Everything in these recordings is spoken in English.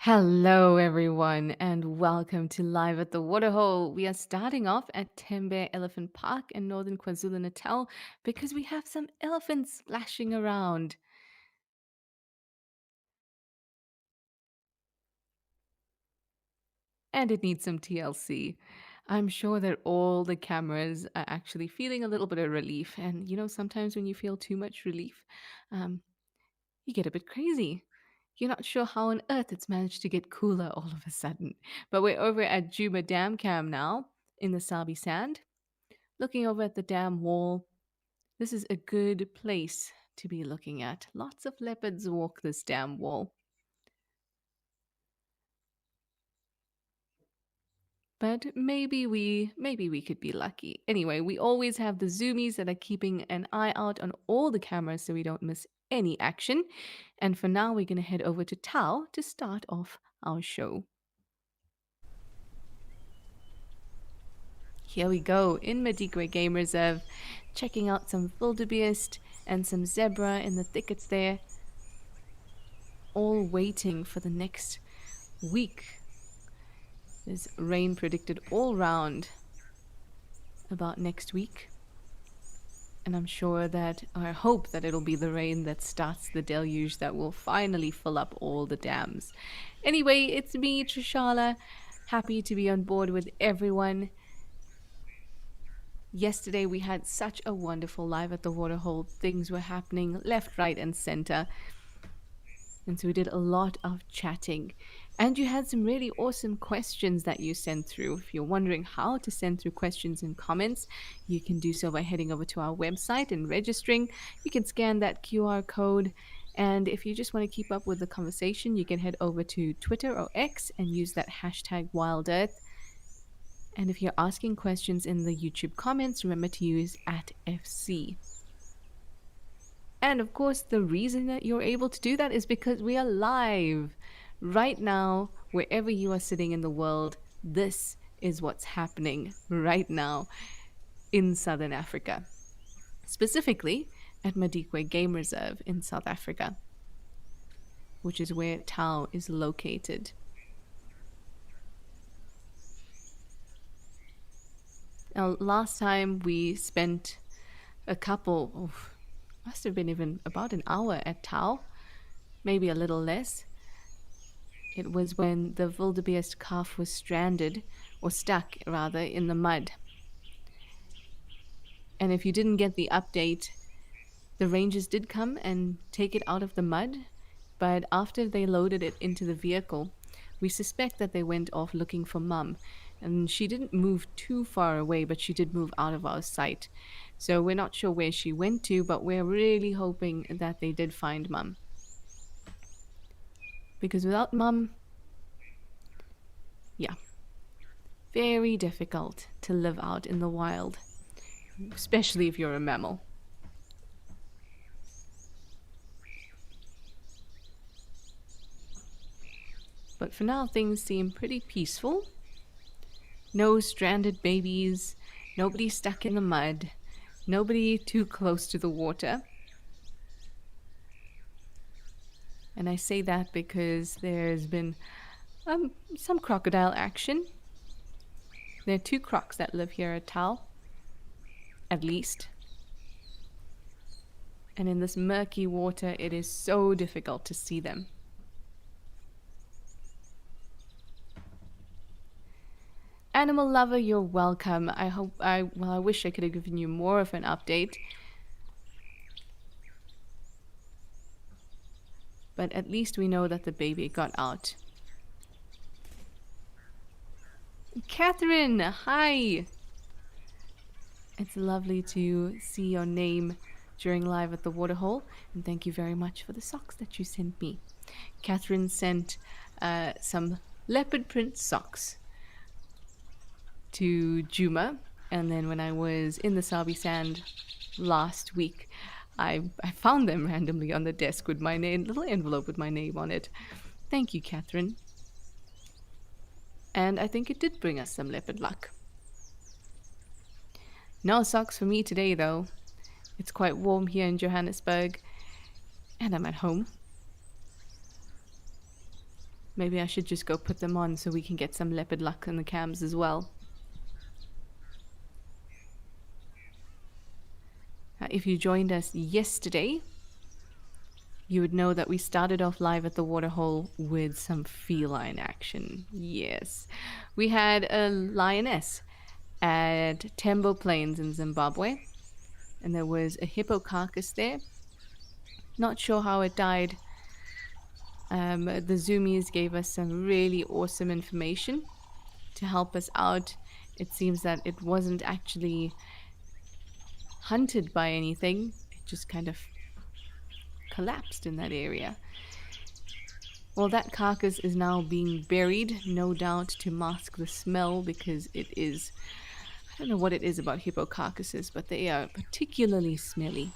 Hello, everyone, and welcome to Live at the Waterhole. We are starting off at Tembe Elephant Park in northern KwaZulu-Natal because we have some elephants splashing around and it needs some TLC. I'm sure that all the cameras are actually feeling a little bit of relief. And sometimes when you feel too much relief, um, you get a bit crazy. You're not sure how on earth it's managed to get cooler all of a sudden. But we're over at Juba Dam Cam now in the Sabi Sand, looking over at the dam wall. This is a good place to be looking at. Lots of leopards walk this dam wall. But maybe we could be lucky. Anyway, we always have the zoomies that are keeping an eye out on all the cameras so we don't miss any action. And for now, we're going to head over to Tau to start off our show. Here we go in Madikwe Game Reserve, checking out some wildebeest and some zebra in the thickets there, all waiting for the next week. There's rain predicted all round about next week. And I'm sure that, or I hope that it'll be the rain that starts the deluge that will finally fill up all the dams. Anyway, it's me, Trishala. Happy to be on board with everyone. Yesterday we had such a wonderful live at the waterhole. Things were happening left, right, and center. And so we did a lot of chatting. And you had some really awesome questions that you sent through. If you're wondering how to send through questions and comments, you can do so by heading over to our website and registering. You can scan that QR code. And if you just want to keep up with the conversation, you can head over to Twitter or X and use that hashtag WildEarth. And if you're asking questions in the YouTube comments, remember to use @FC. And of course, the reason that you're able to do that is because we are live. Right now, wherever you are sitting in the world, this is what's happening right now in Southern Africa. Specifically at Madikwe Game Reserve in South Africa, which is where Tau is located. Now, last time we spent a couple, must have been even about an hour at Tau, maybe a little less. It was when the wildebeest calf was stranded, or stuck rather, in the mud. And if you didn't get the update, the rangers did come and take it out of the mud, but after they loaded it into the vehicle, we suspect that they went off looking for Mum. And she didn't move too far away, but she did move out of our sight. So we're not sure where she went to, but we're really hoping that they did find Mum. Because without Mum, yeah, very difficult to live out in the wild, especially if you're a mammal. But for now, things seem pretty peaceful. No stranded babies, nobody stuck in the mud, nobody too close to the water. And I say that because there's been some crocodile action. There are 2 crocs that live here at Tau, at least. And in this murky water, it is so difficult to see them. Animal lover, you're welcome. I wish I could have given you more of an update. But at least we know that the baby got out. Catherine, hi! It's lovely to see your name during Live at the Waterhole, and thank you very much for the socks that you sent me. Catherine sent some leopard print socks to Juma, and then when I was in the Sabi Sand last week, I found them randomly on the desk with my name, little envelope with my name on it. Thank you, Catherine. And I think it did bring us some leopard luck. No socks for me today, though. It's quite warm here in Johannesburg, and I'm at home. Maybe I should just go put them on so we can get some leopard luck in the cams as well. If you joined us yesterday, you would know that we started off live at the waterhole with some feline action. Yes, we had a lioness at Tembo Plains in Zimbabwe, and there was a hippo carcass there. Not sure how it died. The Zoomies gave us some really awesome information to help us out. It seems that it wasn't actually hunted by anything, it just kind of collapsed in that area. Well, that carcass is now being buried, no doubt to mask the smell, because it is, I don't know what it is about hippo carcasses, but they are particularly smelly.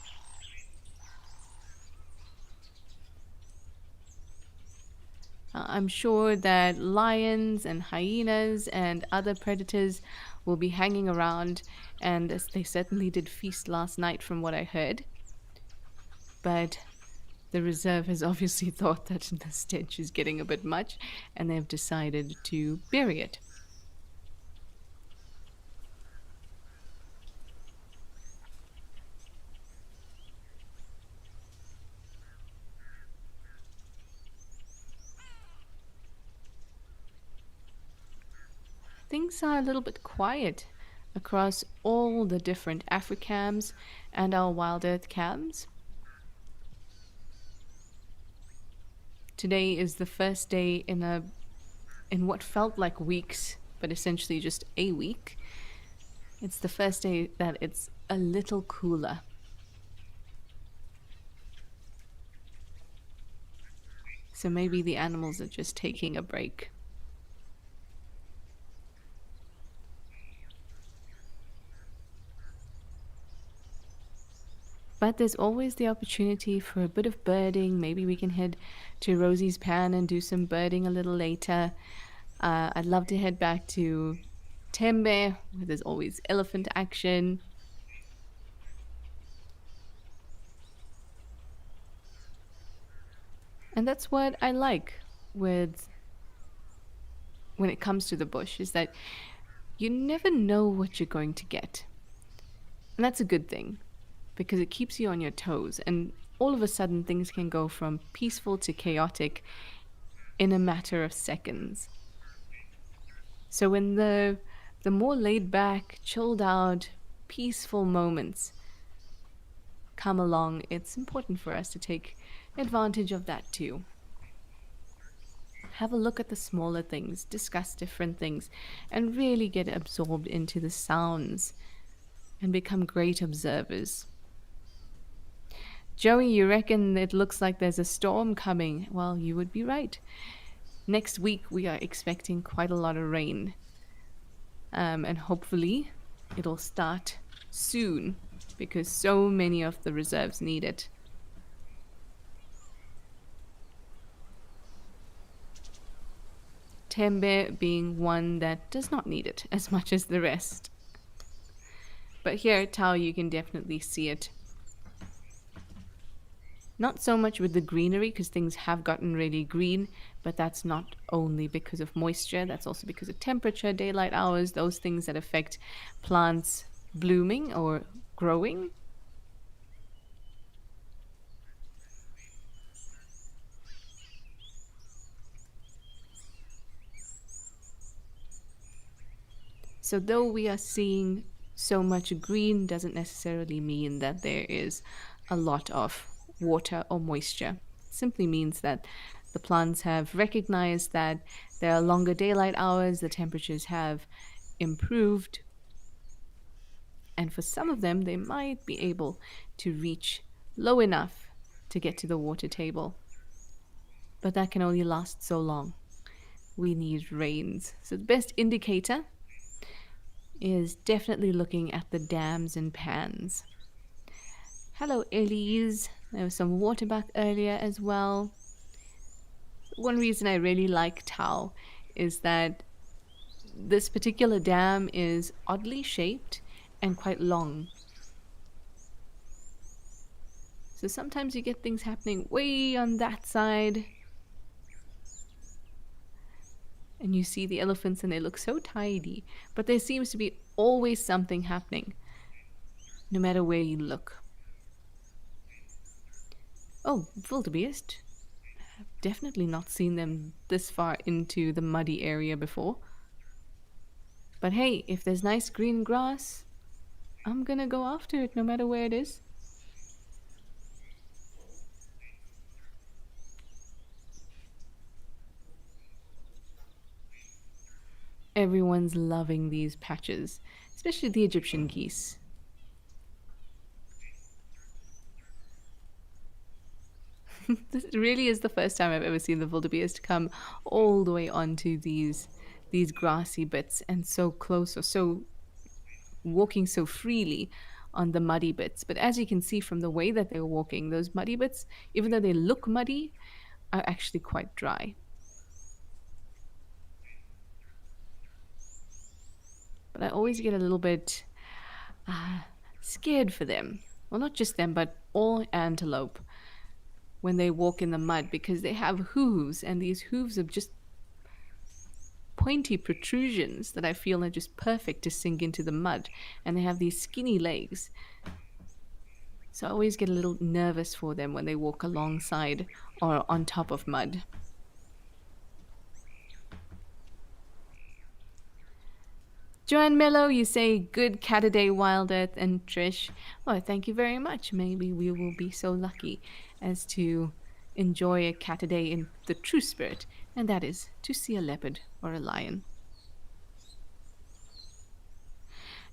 I'm sure that lions and hyenas and other predators will be hanging around, and they certainly did feast last night from what I heard. But the reserve has obviously thought that the stench is getting a bit much, and they've decided to bury it. Things are a little bit quiet across all the different Africams and our Wild Earth cams. Today is the first day in what felt like weeks, but essentially just a week. It's the first day that it's a little cooler. So maybe the animals are just taking a break. But there's always the opportunity for a bit of birding. Maybe we can head to Rosie's Pan and do some birding a little later. I'd love to head back to Tembe, where there's always elephant action. And that's what I like with when it comes to the bush, is that you never know what you're going to get. And that's a good thing, because it keeps you on your toes, and all of a sudden things can go from peaceful to chaotic in a matter of seconds. So when the more laid back, chilled out, peaceful moments come along, it's important for us to take advantage of that too. Have a look at the smaller things, discuss different things, and really get absorbed into the sounds and become great observers. Joey, you reckon it looks like there's a storm coming? Well, you would be right. Next week we are expecting quite a lot of rain. And hopefully it'll start soon, because so many of the reserves need it. Tembe being one that does not need it as much as the rest. But here at Tau you can definitely see it. Not so much with the greenery, because things have gotten really green, but that's not only because of moisture, that's also because of temperature, daylight hours, those things that affect plants blooming or growing. So though we are seeing so much green, doesn't necessarily mean that there is a lot of water or moisture. It simply means that the plants have recognized that there are longer daylight hours, the temperatures have improved, and for some of them they might be able to reach low enough to get to the water table. But that can only last so long. We need rains. So the best indicator is definitely looking at the dams and pans. Hello, Elise. There was some water back earlier as well. One reason I really like Tau is that this particular dam is oddly shaped and quite long. So sometimes you get things happening way on that side, And you see the elephants and they look so tidy, but there seems to be always something happening, no matter where you look. Oh, wildebeest. Definitely not seen them this far into the muddy area before. But hey, if there's nice green grass, I'm gonna go after it no matter where it is. Everyone's loving these patches, especially the Egyptian geese. This really is the first time I've ever seen the wildebeest come all the way onto these grassy bits and so close or so walking so freely on the muddy bits. But as you can see from the way that they're walking, those muddy bits, even though they look muddy, are actually quite dry. But I always get a little bit scared for them. Well, not just them, but all antelope when they walk in the mud because they have hooves, and these hooves are just pointy protrusions that I feel are just perfect to sink into the mud. And they have these skinny legs. So I always get a little nervous for them when they walk alongside or on top of mud. Joanne Mello, you say good cat a day, Wild Earth, and Trish. Well, thank you very much. Maybe we will be so lucky as to enjoy a cat a day in the true spirit, and that is to see a leopard or a lion.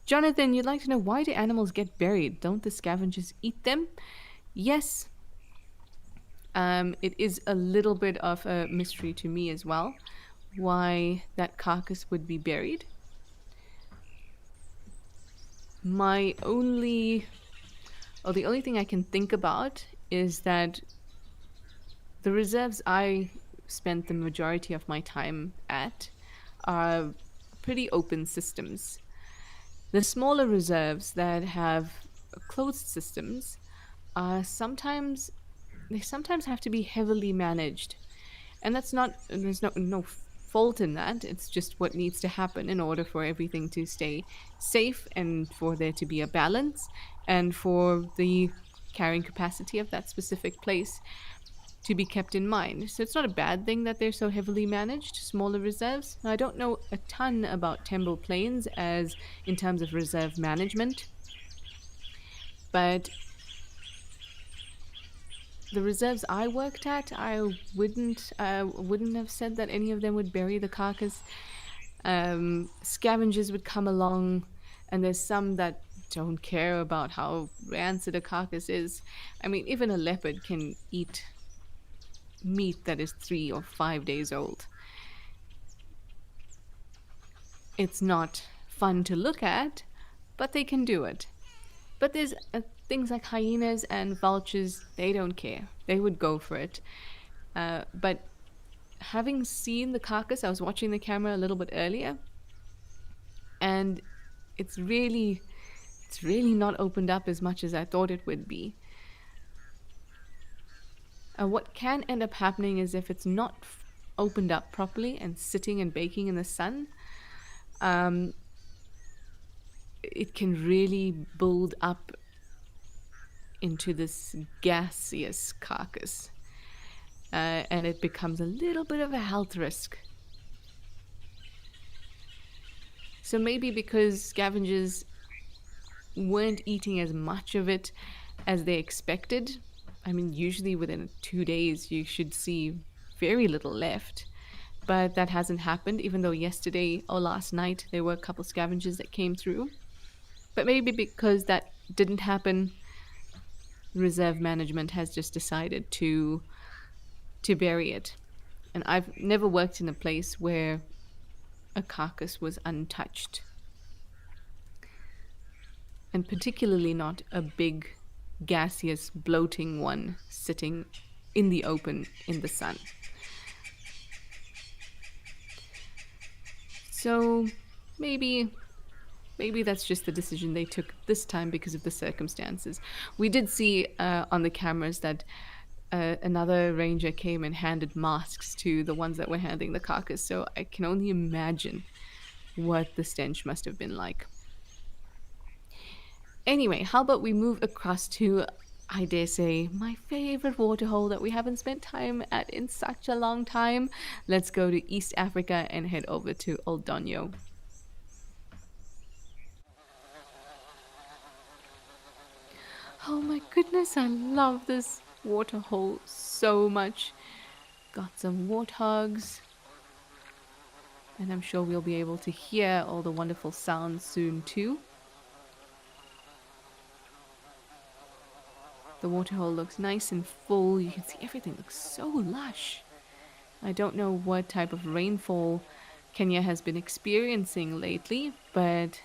Jonathan, you'd like to know, why do animals get buried? Don't the scavengers eat them? Yes. It is a little bit of a mystery to me as well, why that carcass would be buried. The only thing I can think about is that the reserves I spent the majority of my time at are pretty open systems. The smaller reserves that have closed systems are sometimes have to be heavily managed, and there's no fault in that. It's just what needs to happen in order for everything to stay safe and for there to be a balance and for the carrying capacity of that specific place to be kept in mind. So it's not a bad thing that they're so heavily managed, smaller reserves. Now, I don't know a ton about Temple Plains as in terms of reserve management, but the reserves I worked at, I wouldn't have said that any of them would bury the carcass. Scavengers would come along, and there's some that don't care about how rancid a carcass is. I mean, even a leopard can eat meat that is 3 or 5 days old. It's not fun to look at, but they can do it. But there's things like hyenas and vultures, they don't care. They would go for it. But having seen the carcass, I was watching the camera a little bit earlier, and it's really not opened up as much as I thought it would be. What can end up happening is if it's not opened up properly and sitting and baking in the sun, it can really build up into this gaseous carcass, and it becomes a little bit of a health risk. So maybe because scavengers weren't eating as much of it as they expected, I mean, usually within 2 days you should see very little left, but that hasn't happened, even though yesterday or last night there were a couple scavengers that came through. But maybe because that didn't happen, reserve management has just decided to bury it. And I've never worked in a place where a carcass was untouched, and particularly not a big gaseous bloating one sitting in the open in the sun. So maybe that's just the decision they took this time because of the circumstances. We did see on the cameras that Another ranger came and handed masks to the ones that were handling the carcass, so I can only imagine what the stench must have been like. Anyway, how about we move across to, I dare say, my favorite waterhole that we haven't spent time at in such a long time. Let's go to East Africa and head over to Old Donyo. Oh my goodness, I love this waterhole so much. Got some warthogs, and I'm sure we'll be able to hear all the wonderful sounds soon too. The waterhole looks nice and full. You can see everything looks so lush. I don't know what type of rainfall Kenya has been experiencing lately, but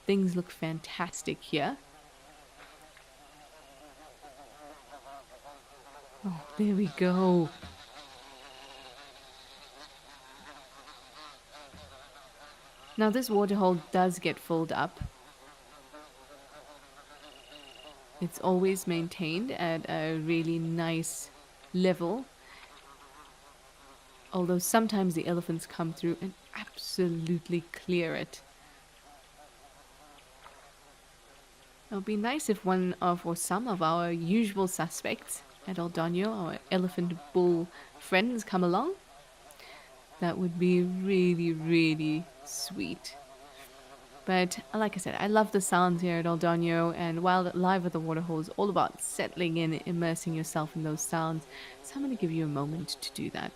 things look fantastic here. Oh, there we go. Now this waterhole does get filled up. It's always maintained at a really nice level, although sometimes the elephants come through and absolutely clear it. It would be nice if one of or some of our usual suspects at Aldonio, our elephant bull friends, come along. That would be really, really sweet. But like I said, I love the sounds here at Aldonio, and while Live at the Waterhole is all about settling in, immersing yourself in those sounds, so I'm going to give you a moment to do that.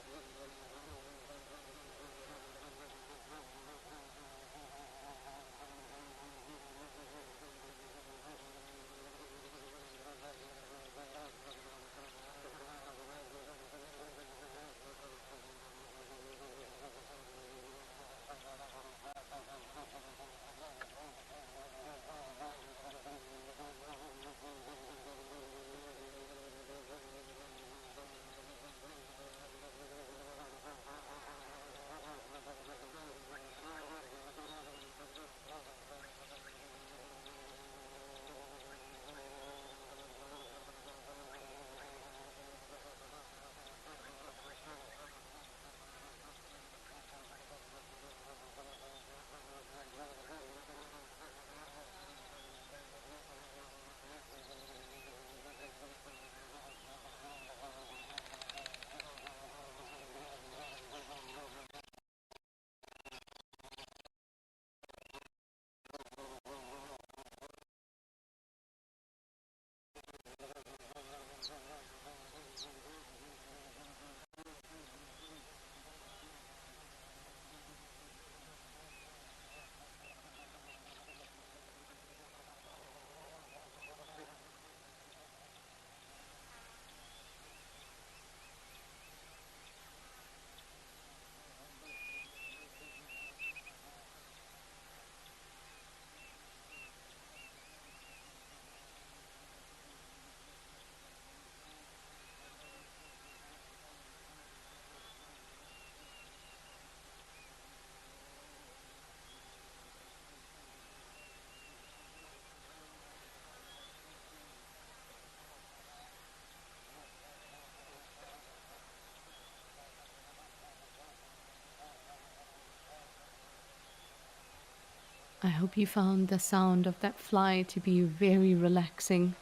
I hope you found the sound of that fly to be very relaxing.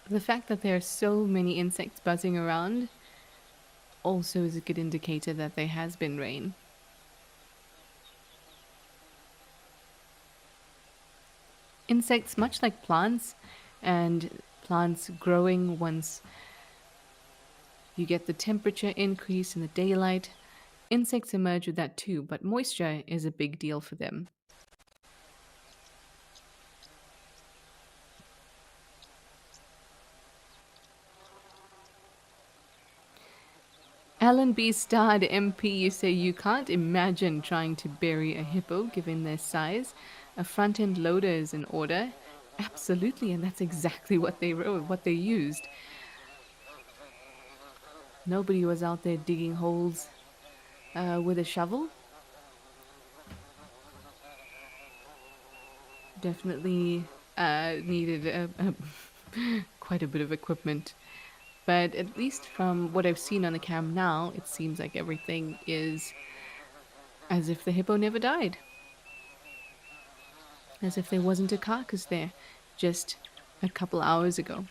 The fact that there are so many insects buzzing around also is a good indicator that there has been rain. Insects, much like plants, and plants growing once you get the temperature increase in the daylight, insects emerge with that too, but moisture is a big deal for them. Alan B. Starred MP, you say you can't imagine trying to bury a hippo given their size. A front end loader is in order. Absolutely, and that's exactly what they wrote, what they used. Nobody was out there digging holes with a shovel. Definitely needed quite a bit of equipment. But at least from what I've seen on the cam now, it seems like everything is as if the hippo never died. As if there wasn't a carcass there just a couple hours ago.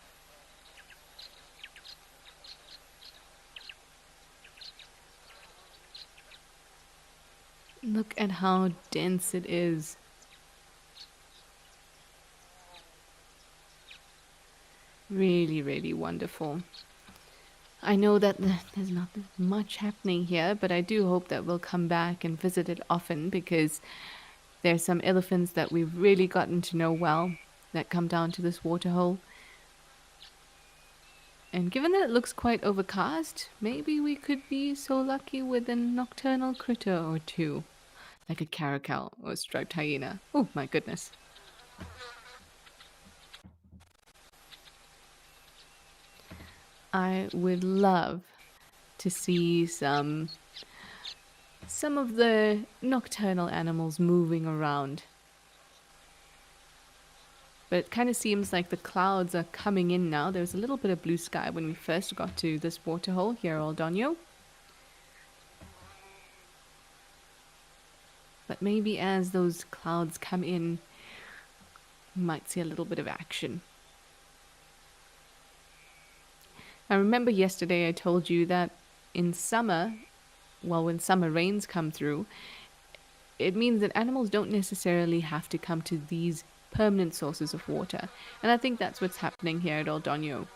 Look at how dense it is. Really, really wonderful. I know that there's not much happening here, but I do hope that we'll come back and visit it often because there's some elephants that we've really gotten to know well that come down to this waterhole. And given that it looks quite overcast, maybe we could be so lucky with a nocturnal critter or two, like a caracal or a striped hyena. Oh my goodness. I would love to see some of the nocturnal animals moving around. But it kind of seems like the clouds are coming in now. There was a little bit of blue sky when we first got to this waterhole here, Aldonio. But maybe as those clouds come in, we might see a little bit of action. I remember yesterday I told you that in summer, well, when summer rains come through, it means that animals don't necessarily have to come to these permanent sources of water. And I think that's what's happening here at Aldonio.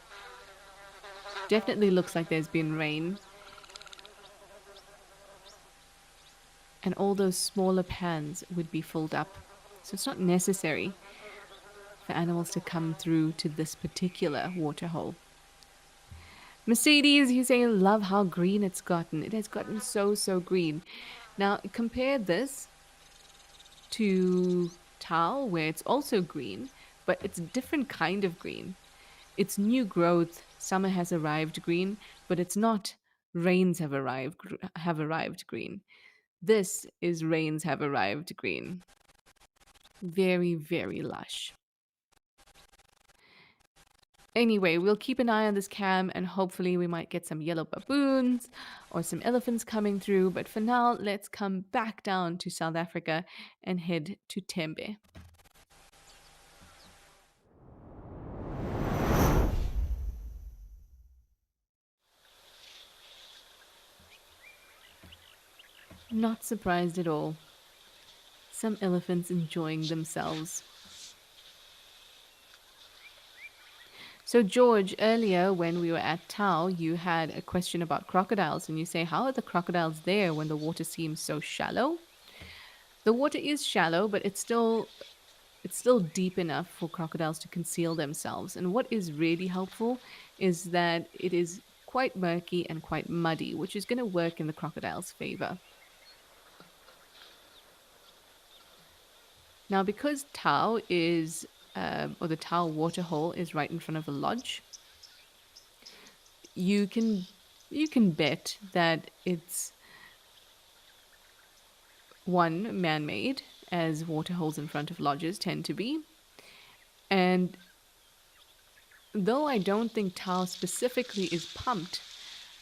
Definitely looks like there's been rain. And all those smaller pans would be filled up. So it's not necessary for animals to come through to this particular waterhole. Mercedes, you say, love how green it's gotten. It has gotten so, so green. Now, compare this to Tao, where it's also green, but it's a different kind of green. It's new growth, summer has arrived green, but it's not rains have arrived green. This is rains have arrived green. Very, very lush. Anyway, we'll keep an eye on this cam and hopefully we might get some yellow baboons or some elephants coming through. But for now, let's come back down to South Africa and head to Tembe. Not surprised at all. Some elephants enjoying themselves. So, George, earlier when we were at Tau, you had a question about crocodiles, and you say, how are the crocodiles there when the water seems so shallow? The water is shallow, but it's still deep enough for crocodiles to conceal themselves. And what is really helpful is that it is quite murky and quite muddy, which is going to work in the crocodile's favor. Now, because Tau is, or the Tau waterhole is right in front of a lodge, you can bet that it's one, man-made, as waterholes in front of lodges tend to be. And though I don't think Tau specifically is pumped,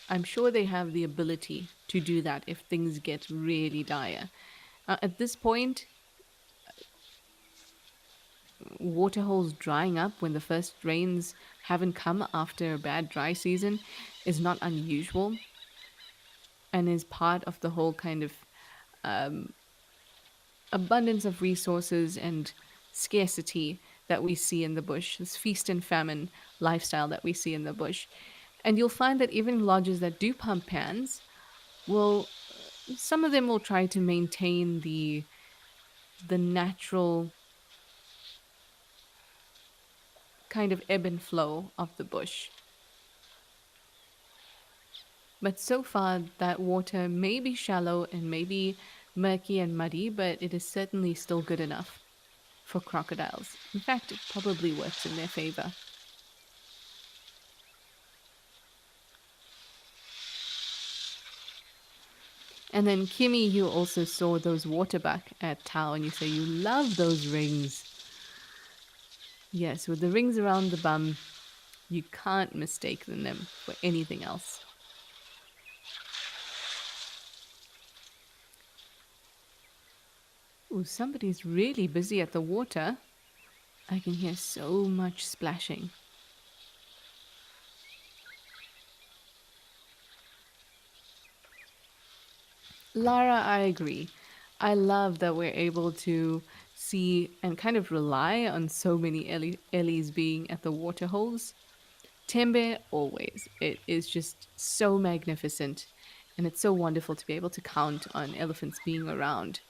I'm sure they have the ability to do that if things get really dire. At this point, waterholes drying up when the first rains haven't come after a bad dry season is not unusual and is part of the whole kind of abundance of resources and scarcity that we see in the bush, this feast and famine lifestyle that we see in the bush. And you'll find that even lodges that do pump pans some of them will try to maintain the natural kind of ebb and flow of the bush. But so far, that water may be shallow and may be murky and muddy, but it is certainly still good enough for crocodiles. In fact, it probably works in their favor. And then, Kimmy, you also saw those waterbuck at Tau, and you say you love those rings. Yes, with the rings around the bum, you can't mistake them for anything else. Ooh, somebody's really busy at the water. I can hear so much splashing. Lara, I agree. I love that we're able to see and kind of rely on so many Ellies being at the waterholes. Tembe, always. It is just so magnificent. And it's so wonderful to be able to count on elephants being around.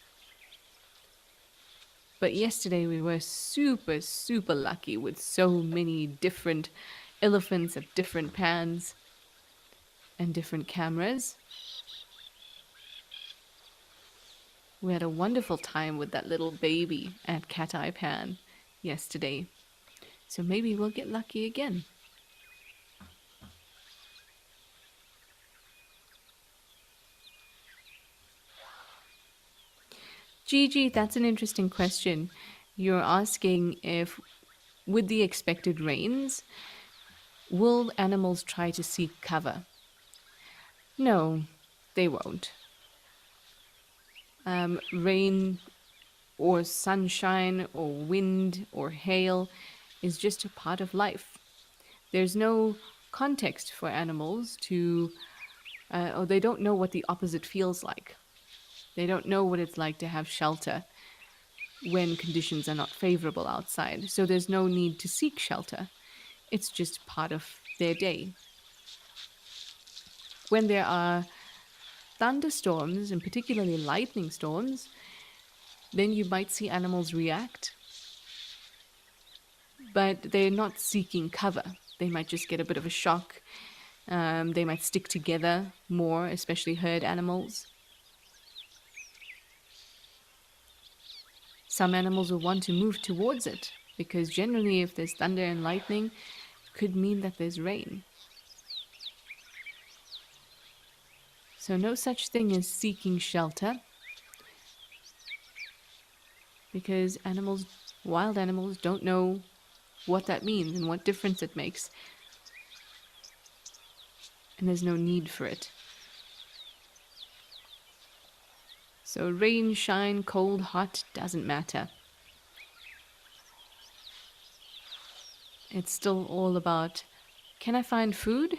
But yesterday we were super, super lucky with so many different elephants at different pans and different cameras. We had a wonderful time with that little baby at Cat Eye Pan yesterday. So maybe we'll get lucky again. Gigi, that's an interesting question. You're asking if, with the expected rains, will animals try to seek cover? No, they won't. Rain or sunshine or wind or hail is just a part of life. There's no context for animals to, or they don't know what the opposite feels like. They don't know what it's like to have shelter when conditions are not favorable outside. So there's no need to seek shelter. It's just part of their day. When there are thunderstorms, and particularly lightning storms, then you might see animals react, but they're not seeking cover. They might just get a bit of a shock. They might stick together more, especially herd animals. Some animals will want to move towards it because generally, if there's thunder and lightning, it could mean that there's rain. So, no such thing as seeking shelter because animals, wild animals, don't know what that means and what difference it makes. And there's no need for it. So, rain, shine, cold, hot, doesn't matter. It's still all about, can I find food?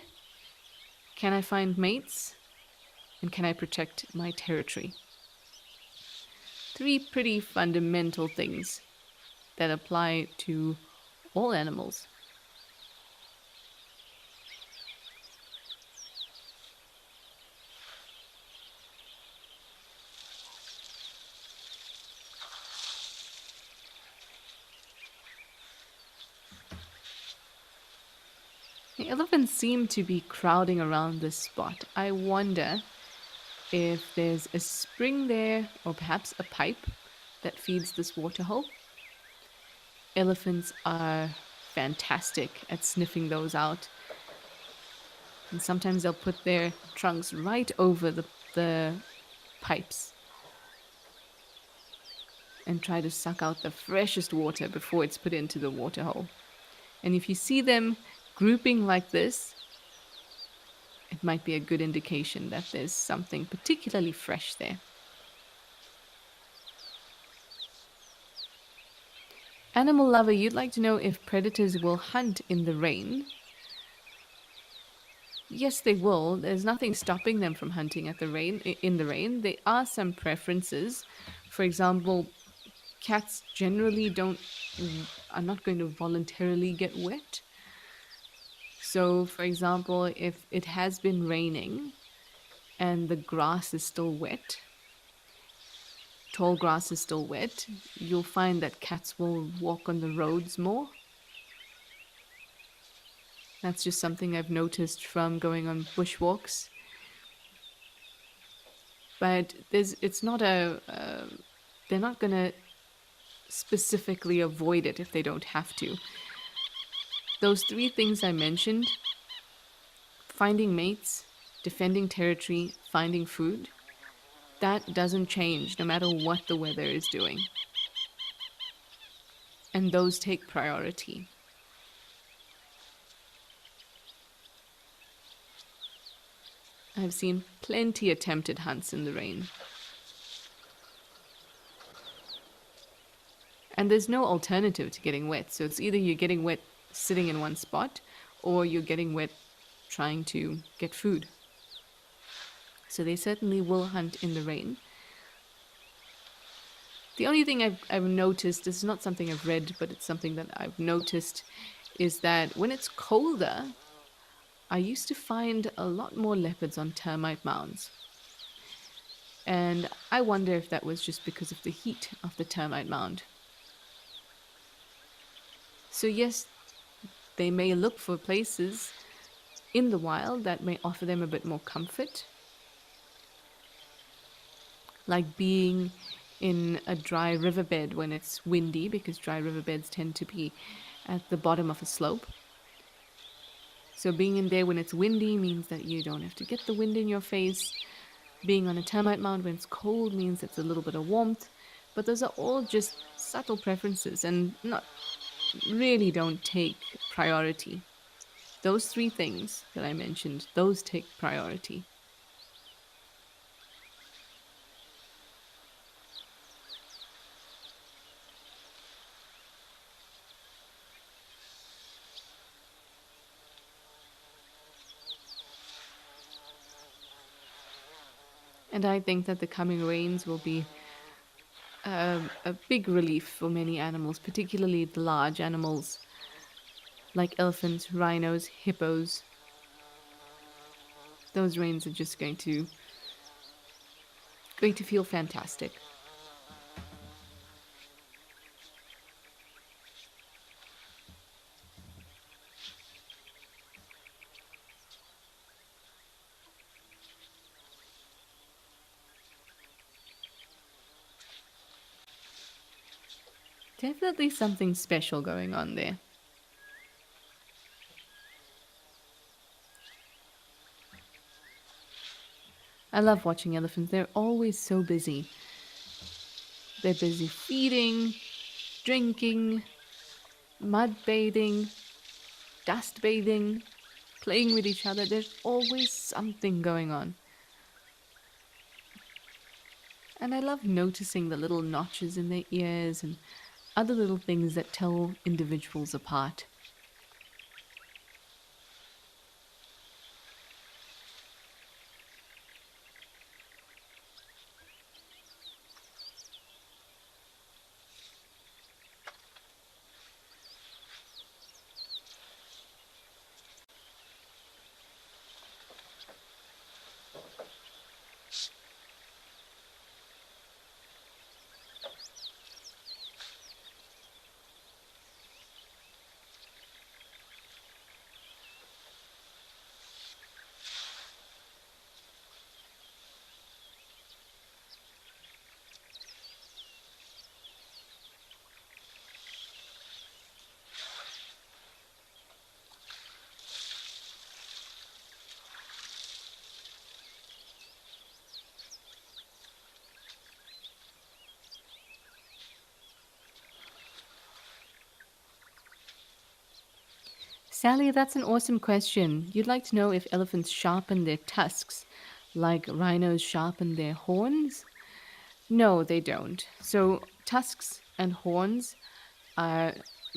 Can I find mates? And can I protect my territory? Three pretty fundamental things that apply to all animals. The elephants seem to be crowding around this spot. I wonder if there's a spring there or perhaps a pipe that feeds this waterhole. Elephants are fantastic at sniffing those out. And sometimes they'll put their trunks right over the pipes and try to suck out the freshest water before it's put into the waterhole. And if you see them grouping like this, it might be a good indication that there's something particularly fresh there. Animal lover, you'd like to know if predators will hunt in the rain. Yes, they will. There's nothing stopping them from hunting in the rain. There are some preferences. For example, cats generally are not going to voluntarily get wet. So, for example, if it has been raining and the grass is still wet, tall grass is still wet, you'll find that cats will walk on the roads more. That's just something I've noticed from going on bushwalks. But it's not they're not going to specifically avoid it if they don't have to. Those three things I mentioned, finding mates, defending territory, finding food, that doesn't change no matter what the weather is doing. and those take priority. I've seen plenty attempted hunts in the rain. And there's no alternative to getting wet. So it's either you're getting wet sitting in one spot or you're getting wet trying to get food. So they certainly will hunt in the rain. The only thing I've noticed, this is not something I've read, but it's something that I've noticed, is that when it's colder, I used to find a lot more leopards on termite mounds. And I wonder if that was just because of the heat of the termite mound. So, yes, they may look for places in the wild that may offer them a bit more comfort, like being in a dry riverbed when it's windy, because dry riverbeds tend to be at the bottom of a slope. So being in there when it's windy means that you don't have to get the wind in your face. Being on a termite mound when it's cold means it's a little bit of warmth. But those are all just subtle preferences and not really don't take priority. Those three things that I mentioned, those take priority. And I think that the coming rains will be a big relief for many animals, particularly the large animals like elephants, rhinos, hippos. Those rains are just going to feel fantastic. Definitely something special going on there. I love watching elephants. They're always so busy. They're busy feeding, drinking, mud bathing, dust bathing, playing with each other. There's always something going on. And I love noticing the little notches in their ears and other little things that tell individuals apart. Sally, that's an awesome question. You'd like to know if elephants sharpen their tusks like rhinos sharpen their horns? No, they don't. So, tusks and horns are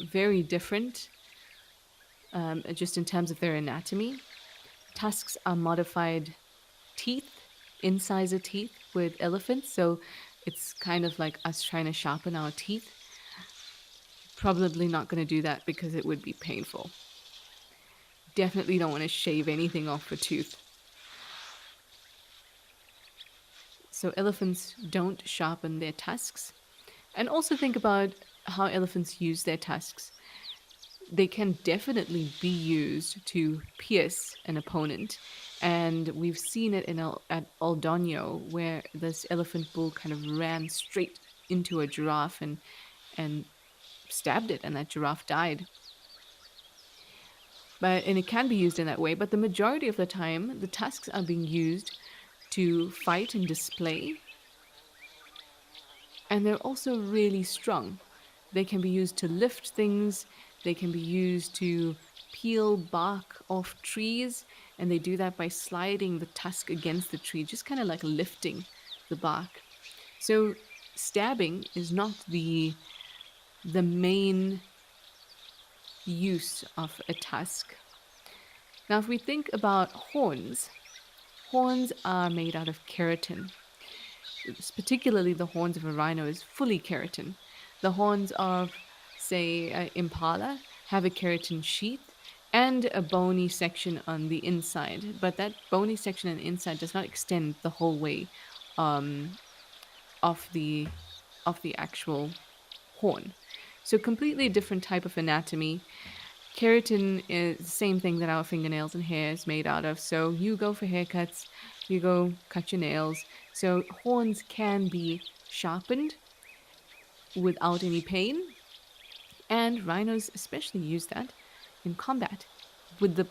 very different just in terms of their anatomy. Tusks are modified teeth, incisor teeth with elephants. So, it's kind of like us trying to sharpen our teeth. Probably not going to do that because it would be painful. Definitely don't want to shave anything off a tooth. So elephants don't sharpen their tusks. And also think about how elephants use their tusks. They can definitely be used to pierce an opponent. And we've seen it at El Doño, where this elephant bull kind of ran straight into a giraffe and stabbed it, and that giraffe died. And it can be used in that way, but the majority of the time, the tusks are being used to fight and display. And they're also really strong. They can be used to lift things, they can be used to peel bark off trees, and they do that by sliding the tusk against the tree, just kind of like lifting the bark. So stabbing is not the main use of a tusk. Now, if we think about horns, horns are made out of keratin. Particularly the horns of a rhino is fully keratin. The horns of, say, impala have a keratin sheath and a bony section on the inside, but that bony section on the inside does not extend the whole way um, of the actual horn. So completely different type of anatomy. Keratin is the same thing that our fingernails and hair is made out of. So you go for haircuts, you go cut your nails. So horns can be sharpened without any pain, and rhinos especially use that in combat with the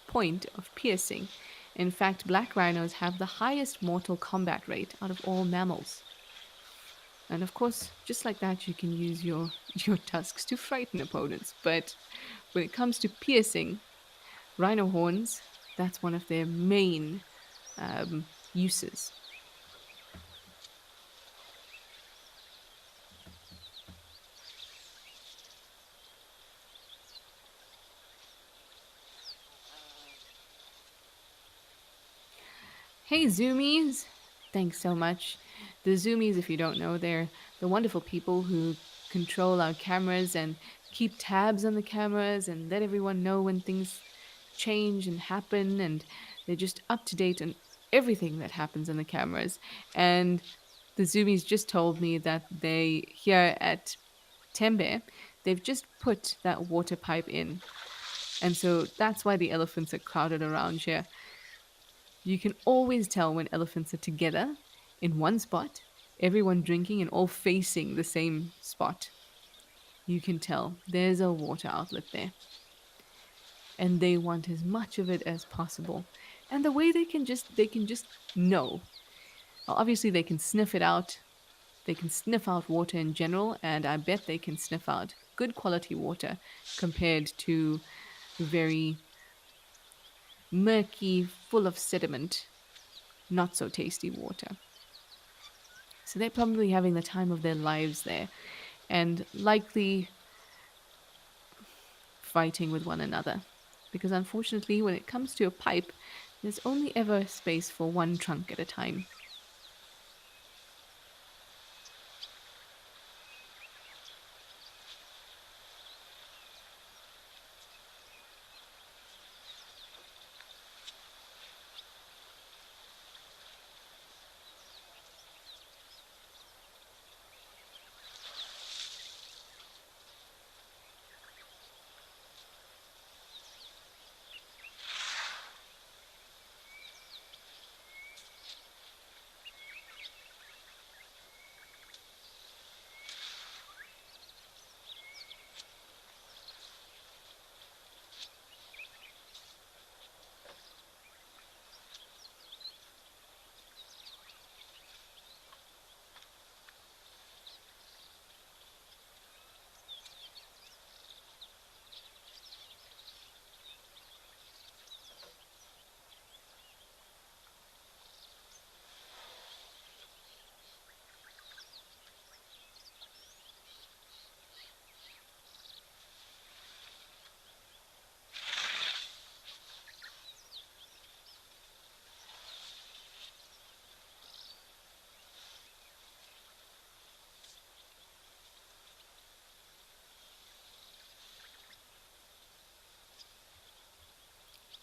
point of piercing. In fact, black rhinos have the highest mortal combat rate out of all mammals. And of course, just like that, you can use your tusks to frighten opponents. But when it comes to piercing, rhino horns, that's one of their main uses. Hey, Zoomies! Thanks so much. The Zoomies, if you don't know, they're the wonderful people who control our cameras and keep tabs on the cameras and let everyone know when things change and happen, and they're just up to date on everything that happens on the cameras. And the Zoomies just told me that they, here at Tembe, they've just put that water pipe in. And so that's why the elephants are crowded around here. You can always tell when elephants are together in one spot, everyone drinking and all facing the same spot. You can tell there's a water outlet there. And they want as much of it as possible. And the way they can just know. Obviously they can sniff it out. They can sniff out water in general, and I bet they can sniff out good quality water compared to very murky, full of sediment, not so tasty water. So they're probably having the time of their lives there and likely fighting with one another. Because unfortunately, when it comes to a pipe, there's only ever space for one trunk at a time.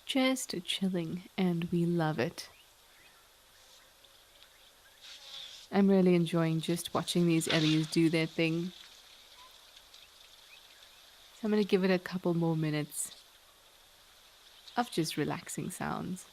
Just chilling, and we love it. I'm really enjoying just watching these Ellies do their thing. So I'm going to give it a couple more minutes of just relaxing sounds.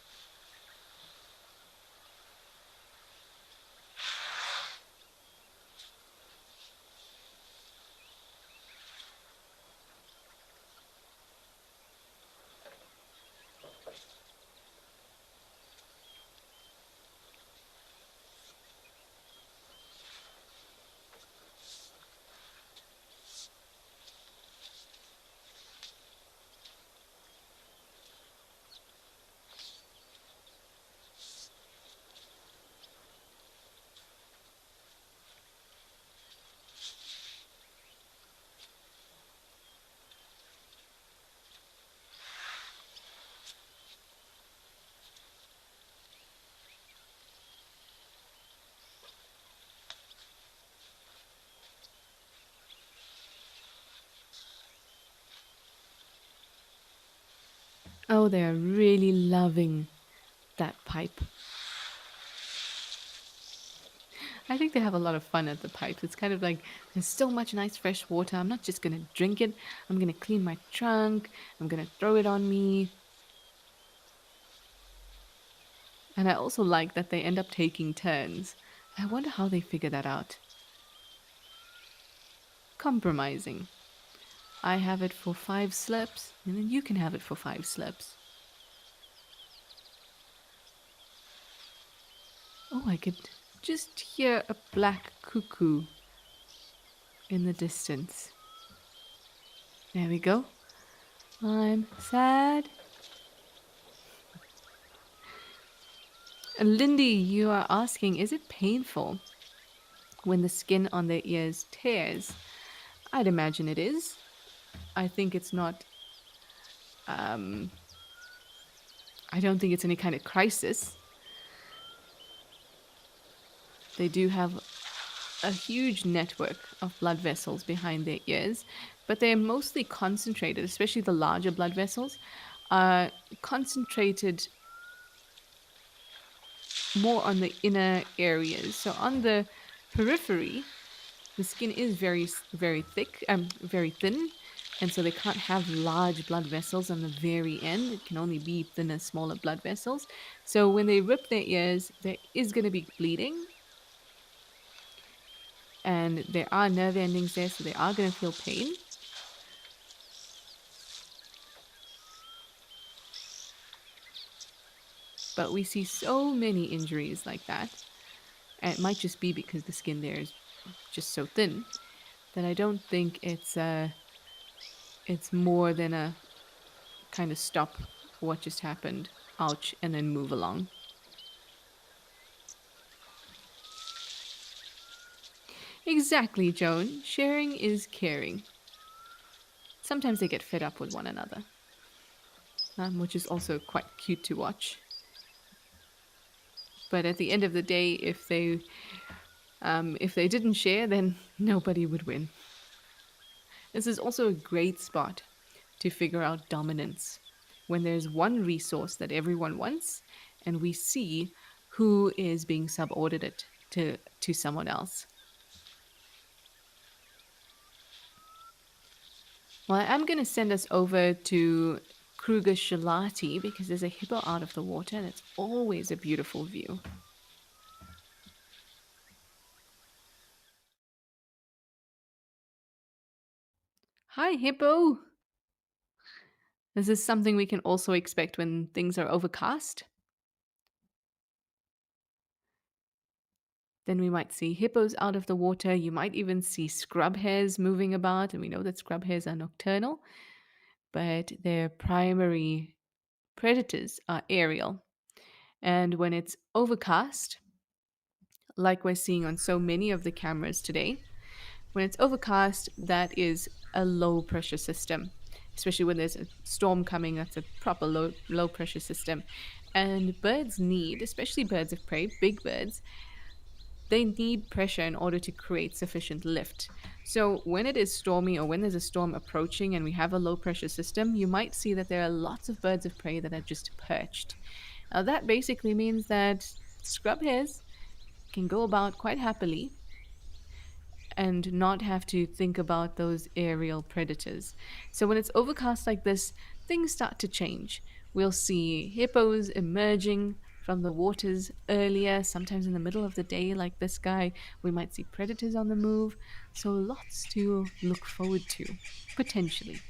Oh, they're really loving that pipe. I think they have a lot of fun at the pipes. It's kind of like there's so much nice fresh water. I'm not just going to drink it. I'm going to clean my trunk. I'm going to throw it on me. And I also like that they end up taking turns. I wonder how they figure that out. Compromising. I have it for 5 slips, and then you can have it for 5 slips. Oh, I could just hear a black cuckoo in the distance. There we go. I'm sad. Lindy, you are asking, is it painful when the skin on their ears tears? I'd imagine it is. I think it's not, um, I don't think it's any kind of crisis. They do have a huge network of blood vessels behind their ears, but they're mostly concentrated, especially the larger blood vessels, are concentrated more on the inner areas. So on the periphery, the skin is very thick, very thin, and so they can't have large blood vessels on the very end. It can only be thinner, smaller blood vessels. So when they rip their ears, there is going to be bleeding, and there are nerve endings there, so they are going to feel pain. But we see so many injuries like that, and it might just be because the skin there is just so thin that I don't think it's more than a kind of stop what just happened, ouch, and then move along. Exactly, Joan. Sharing is caring. Sometimes they get fed up with one another, which is also quite cute to watch. But at the end of the day, if they didn't share, then nobody would win. This is also a great spot to figure out dominance when there's one resource that everyone wants, and we see who is being subordinated to someone else. Well, I'm going to send us over to Kruger Shalati because there's a hippo out of the water and it's always a beautiful view. Hi, hippo! This is something we can also expect when things are overcast. Then we might see hippos out of the water. You might even see scrub hares moving about, and we know that scrub hares are nocturnal, but their primary predators are aerial. And when it's overcast, like we're seeing on so many of the cameras today, when it's overcast, that is a low pressure system, especially when there's a storm coming, that's a proper low pressure system. And birds need, especially birds of prey, big birds, they need pressure in order to create sufficient lift. So when it is stormy or when there's a storm approaching and we have a low pressure system, you might see that there are lots of birds of prey that are just perched. Now that basically means that scrub hares can go about quite happily and not have to think about those aerial predators. So when it's overcast like this, things start to change. We'll see hippos emerging from the waters earlier, sometimes in the middle of the day, like this guy. We might see predators on the move. So lots to look forward to, potentially.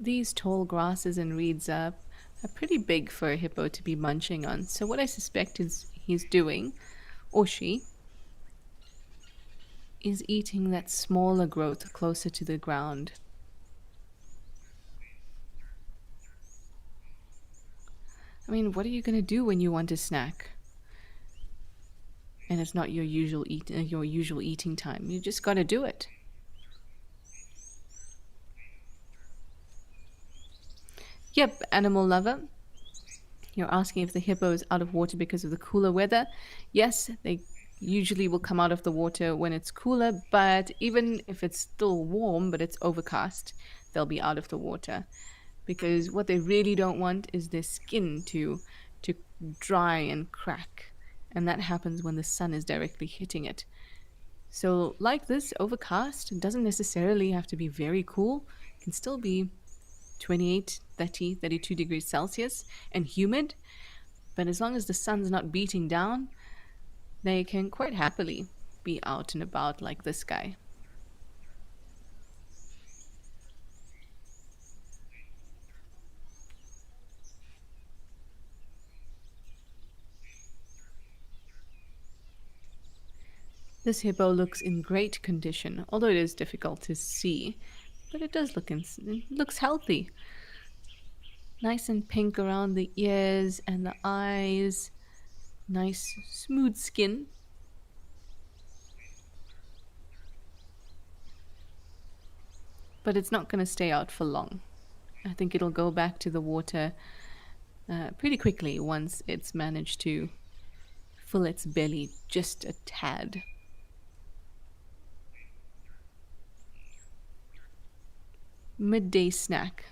These tall grasses and reeds are pretty big for a hippo to be munching on. So what I suspect is he's doing, or she, is eating that smaller growth closer to the ground. I mean, what are you going to do when you want a snack? And it's not your usual eating time. You just got to do it. Yep, animal lover. You're asking if the hippo is out of water because of the cooler weather. Yes, they usually will come out of the water when it's cooler, but even if it's still warm but it's overcast, they'll be out of the water. Because what they really don't want is their skin to dry and crack. And that happens when the sun is directly hitting it. So, like this, overcast doesn't necessarily have to be very cool. It can still be 28, 30, 32 degrees Celsius and humid. But as long as the sun's not beating down, they can quite happily be out and about like this guy. This hippo looks in great condition, although it is difficult to see, but it does it looks healthy. Nice and pink around the ears and the eyes. Nice smooth skin. But it's not going to stay out for long. I think it'll go back to the water pretty quickly once it's managed to fill its belly just a tad. Midday snack.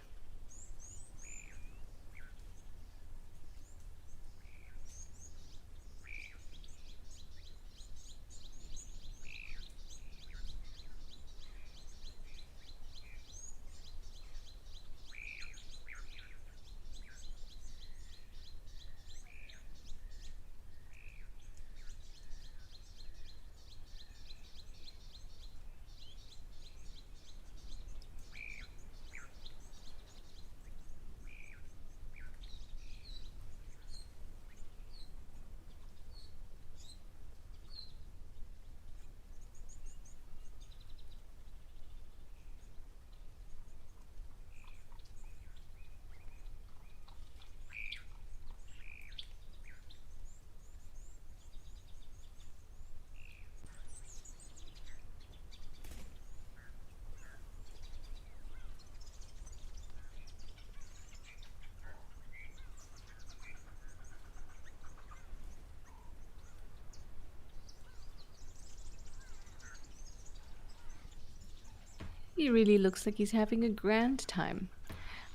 He really looks like he's having a grand time.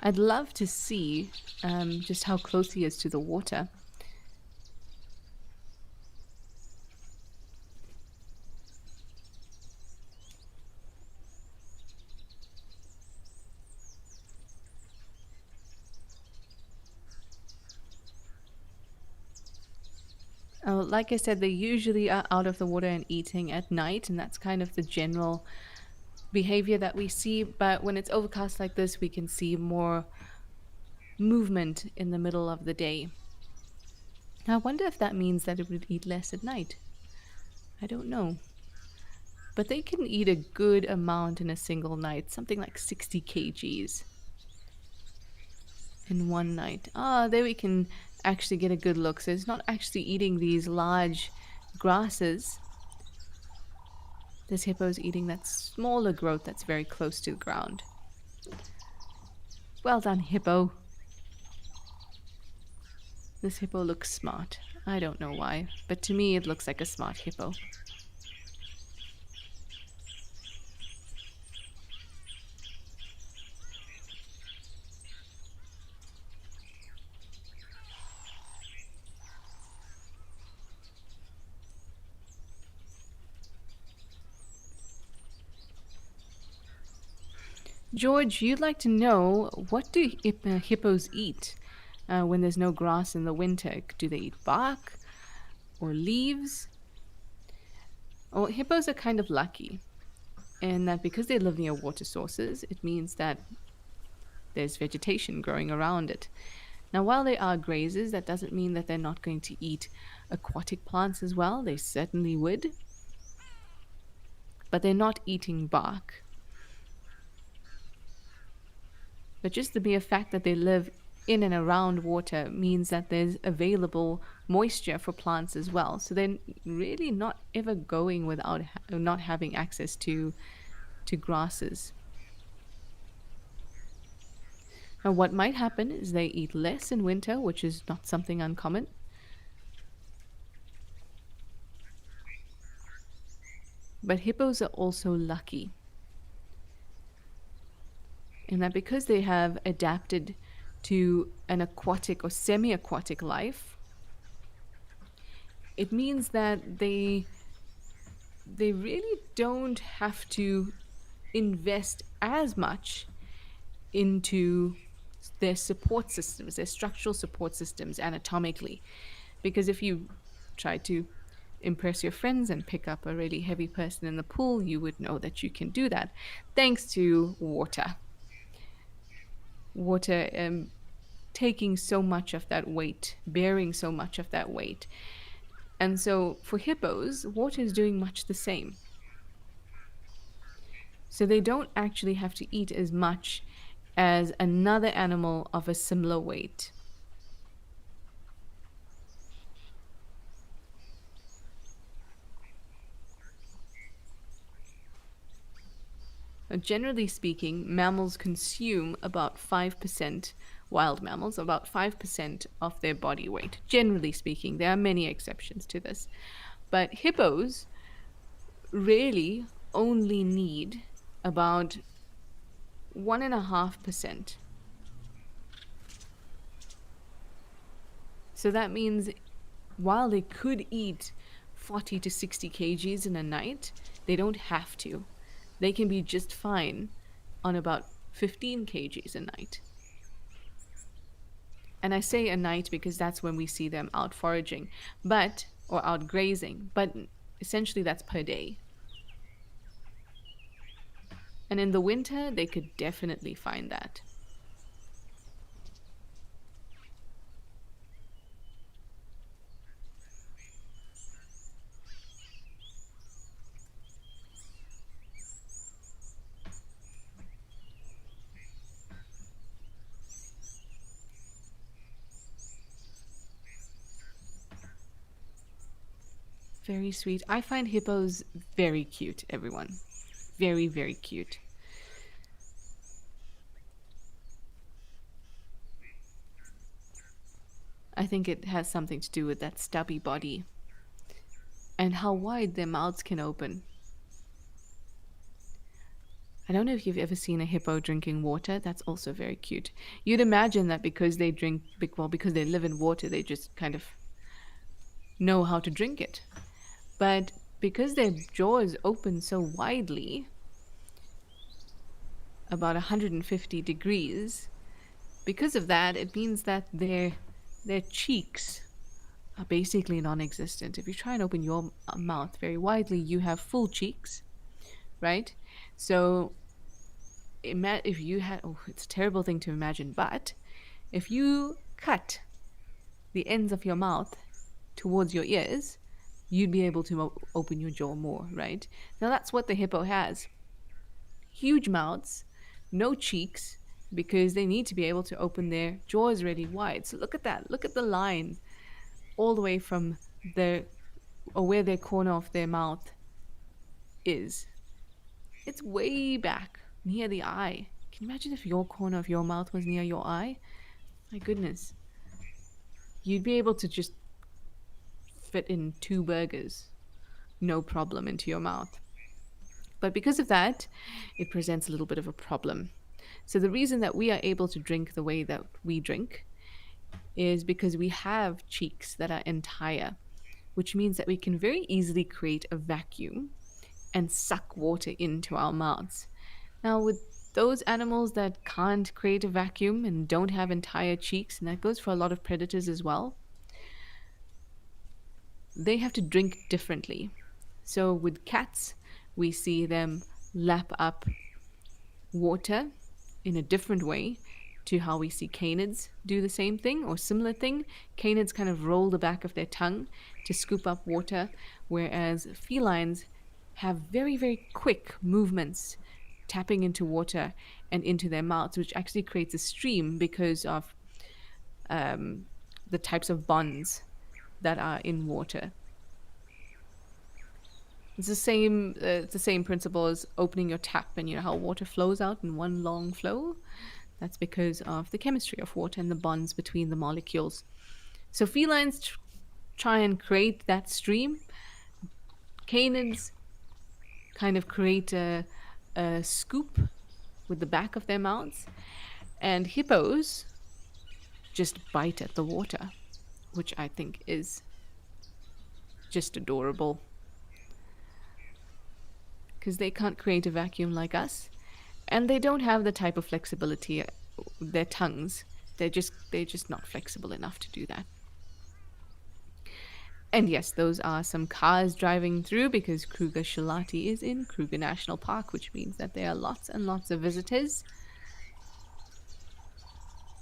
I'd love to see just how close he is to the water. Like I said, they usually are out of the water and eating at night, and that's kind of the general behavior that we see. But when it's overcast like this, we can see more movement in the middle of the day. I wonder if that means that it would eat less at night. I don't know. But they can eat a good amount in a single night, something like 60 kgs in one night. Ah, there we can actually get a good look. So it's not actually eating these large grasses. This hippo is eating that smaller growth that's very close to the ground. Well done, hippo. This hippo looks smart. I don't know why, but to me it looks like a smart hippo. George, you'd like to know, what do hippos eat when there's no grass in the winter? Do they eat bark or leaves? Well, hippos are kind of lucky in that because they live near water sources, it means that there's vegetation growing around it. Now, while they are grazers, that doesn't mean that they're not going to eat aquatic plants as well. They certainly would, but they're not eating bark. But just the mere fact that they live in and around water means that there's available moisture for plants as well. So they're really not ever going without not having access to grasses. Now, what might happen is they eat less in winter, which is not something uncommon. But hippos are also lucky in that because they have adapted to an aquatic or semi aquatic life, it means that they really don't have to invest as much into their support systems, their structural support systems anatomically. Because if you try to impress your friends and pick up a really heavy person in the pool, you would know that you can do that thanks to water. Water taking so much of that weight, bearing so much of that weight. And so for hippos, water is doing much the same. So they don't actually have to eat as much as another animal of a similar weight. Now, generally speaking, mammals consume about 5%, wild mammals, about 5% of their body weight. Generally speaking, there are many exceptions to this. But hippos really only need about 1.5%. So that means while they could eat 40 to 60 kgs in a night, they don't have to. They can be just fine on about 15 kgs a night. And I say a night because that's when we see them out foraging, or out grazing, but essentially that's per day. And in the winter, they could definitely find that. Very sweet. I find hippos very cute, everyone. Very, very cute. I think it has something to do with that stubby body and how wide their mouths can open. I don't know if you've ever seen a hippo drinking water. That's also very cute. You'd imagine that because they drink, because they live in water, they just kind of know how to drink it. But because their jaws open so widely, about 150 degrees, because of that, it means that their cheeks are basically non-existent. If you try and open your mouth very widely, you have full cheeks, right? So if you had, it's a terrible thing to imagine, but if you cut the ends of your mouth towards your ears, you'd be able to open your jaw more, right? Now that's what the hippo has. Huge mouths, no cheeks, because they need to be able to open their jaws really wide. So look at that. Look at the line all the way from where their corner of their mouth is. It's way back near the eye. Can you imagine if your corner of your mouth was near your eye? My goodness. You'd be able to just fit in 2 burgers, no problem, into your mouth. But because of that, it presents a little bit of a problem. So the reason that we are able to drink the way that we drink is because we have cheeks that are entire, which means that we can very easily create a vacuum and suck water into our mouths. Now, with those animals that can't create a vacuum and don't have entire cheeks, and that goes for a lot of predators as well, they have to drink differently. So with cats, we see them lap up water in a different way to how we see canids do the same thing or similar thing. Canids kind of roll the back of their tongue to scoop up water, whereas felines have very, very quick movements tapping into water and into their mouths, which actually creates a stream because of um, the types of bonds that are in water. It's the same. It's the same principle as opening your tap, and you know how water flows out in one long flow. That's because of the chemistry of water and the bonds between the molecules. So felines try and create that stream. Canids kind of create a scoop with the back of their mouths, and hippos just bite at the water, which I think is just adorable because they can't create a vacuum like us, and they don't have the type of flexibility. Their tongues, they're just not flexible enough to do that. And yes, those are some cars driving through because Kruger Shalati is in Kruger National Park, which means that there are lots and lots of visitors,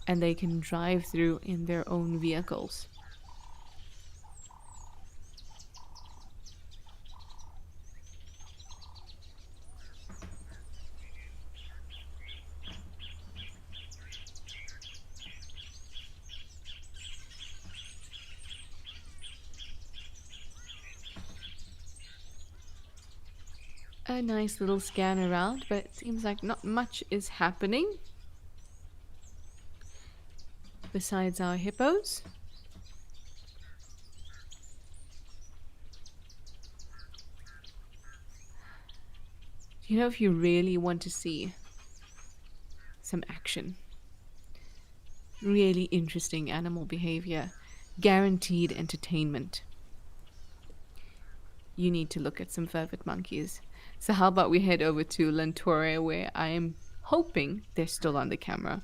and they can drive through in their own vehicles. A nice little scan around, but it seems like not much is happening besides our hippos. You know, if you really want to see some action, really interesting animal behavior, guaranteed entertainment, you need to look at some vervet monkeys. So how about we head over to Lentore, where I am hoping they're still on the camera.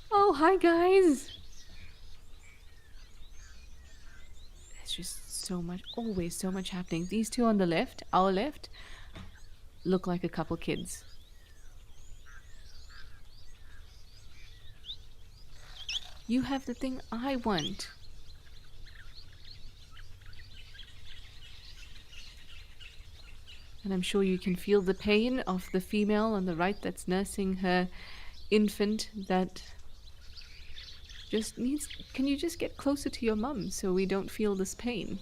Oh, hi guys! There's just so much, always so much happening. These two on the left, our left, look like a couple kids. You have the thing I want. And I'm sure you can feel the pain of the female on the right that's nursing her infant that just needs. Can you just get closer to your mum so we don't feel this pain?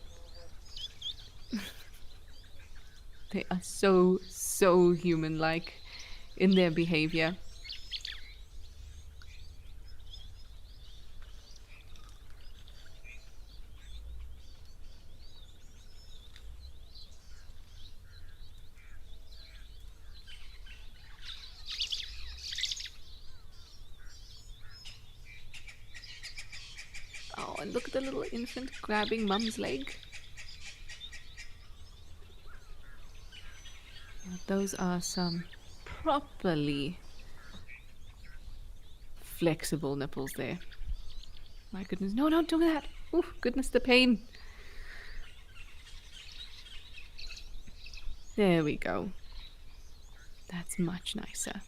They are so, so human like in their behavior. Oh, and look at the little infant grabbing mum's leg. Those are some properly flexible nipples there. My goodness. No, don't do that. Oh, goodness, the pain. There we go. That's much nicer.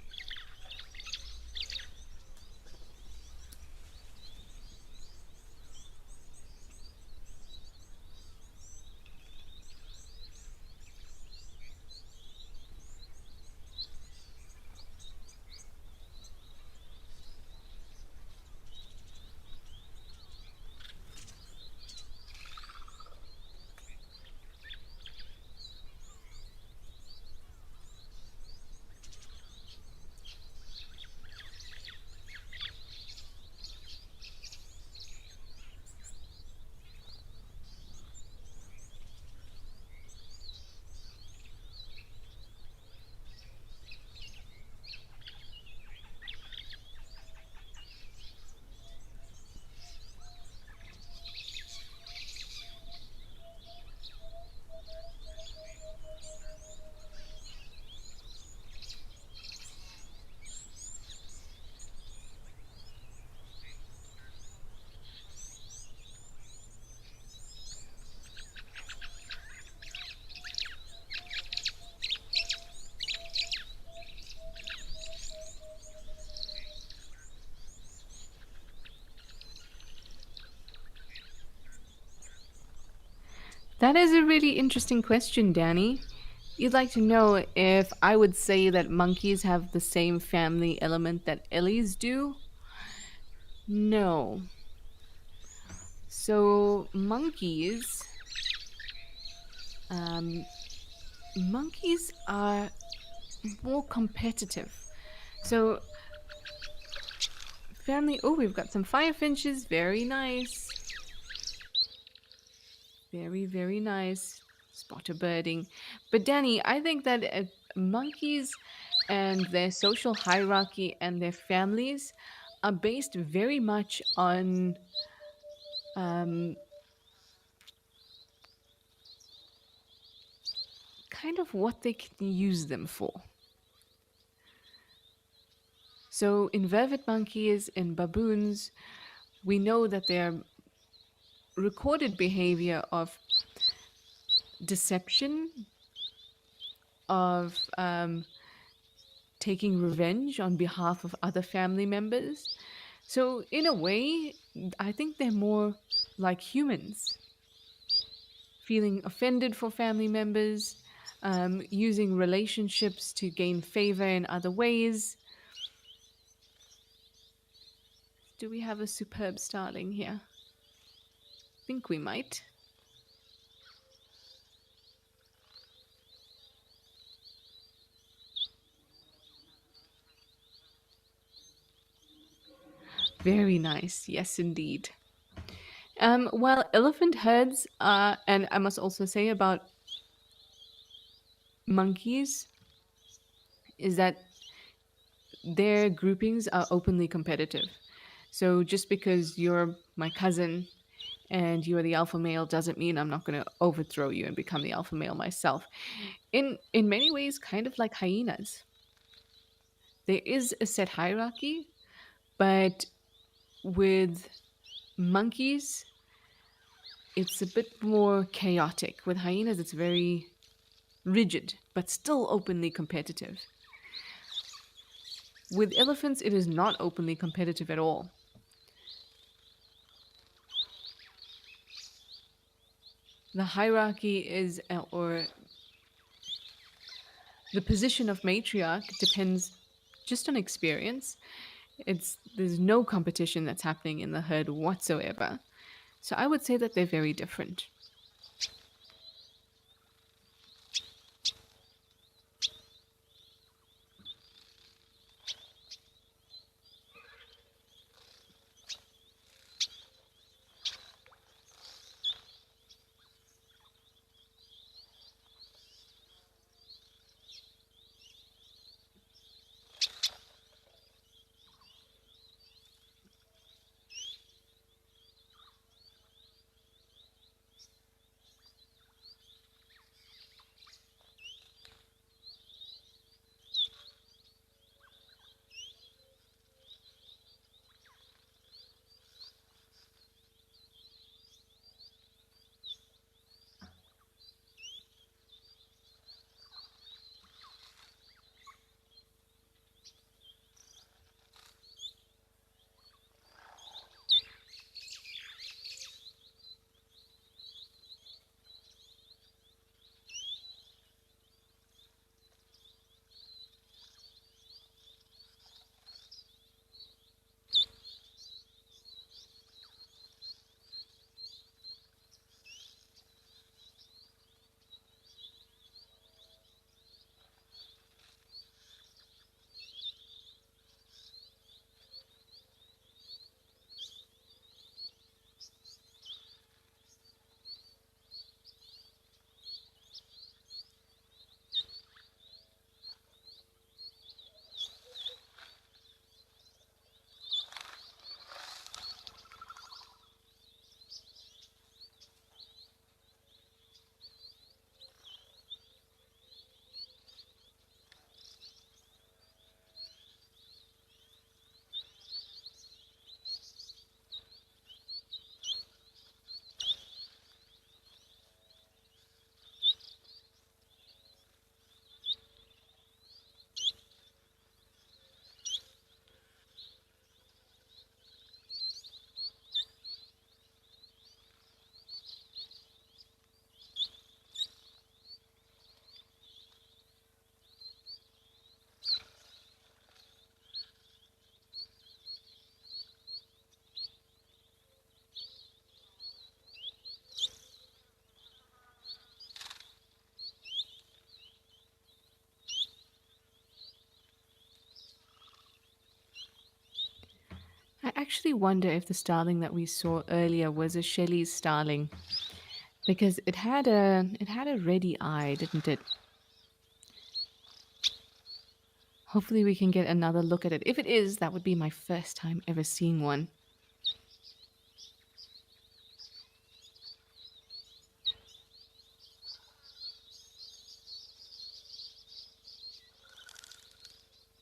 That is a really interesting question, Danny. You'd like to know if I would say that monkeys have the same family element that ellies do? No. So um, monkeys are more competitive. So family. Oh, we've got some firefinches. Very nice. Very, very nice. Spotter birding. But Danny, I think that monkeys and their social hierarchy and their families are based very much on um, kind of what they can use them for. So in vervet monkeys and baboons, we know that their recorded behavior of deception, of taking revenge on behalf of other family members. So, in a way, I think they're more like humans, feeling offended for family members, using relationships to gain favor in other ways. Do we have a superb starling here? Think we might. Very nice. Yes, indeed. While elephant herds are, and I must also say about monkeys, is that their groupings are openly competitive. So just because you're my cousin and you're the alpha male doesn't mean I'm not going to overthrow you and become the alpha male myself. In many ways, kind of like hyenas. There is a set hierarchy, but with monkeys, it's a bit more chaotic. With hyenas, it's very rigid, but still openly competitive. With elephants, it is not openly competitive at all. The hierarchy is, or the position of matriarch depends just on experience. There's no competition that's happening in the herd whatsoever. So I would say that they're very different. actually wonder if the starling that we saw earlier was a Shelley's starling because it had a ready eye, didn't it? Hopefully we can get another look at it. If it is, that would be my first time ever seeing one.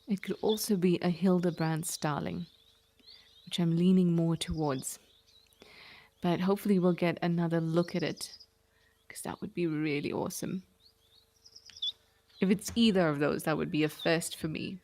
It could also be a Hildebrand starling, which I'm leaning more towards. But hopefully we'll get another look at it because that would be really awesome. If it's either of those, that would be a first for me.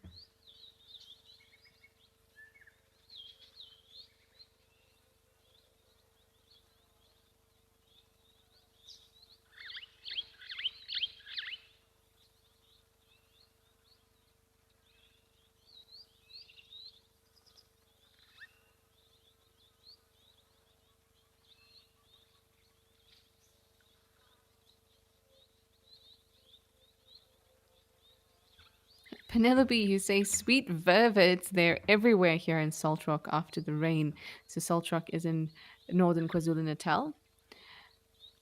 Penelope, you say sweet vervets. They're everywhere here in Salt Rock after the rain. So Salt Rock is in northern KwaZulu Natal.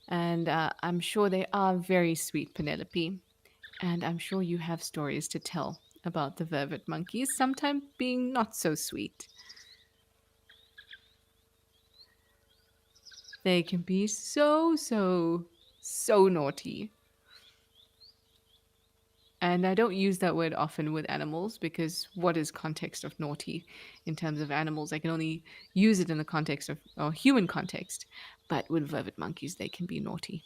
And I'm sure they are very sweet, Penelope. And I'm sure you have stories to tell about the vervet monkeys, sometimes being not so sweet. They can be so naughty. And I don't use that word often with animals because what is context of naughty in terms of animals? I can only use it in the context of or human context. But with vervet monkeys, they can be naughty.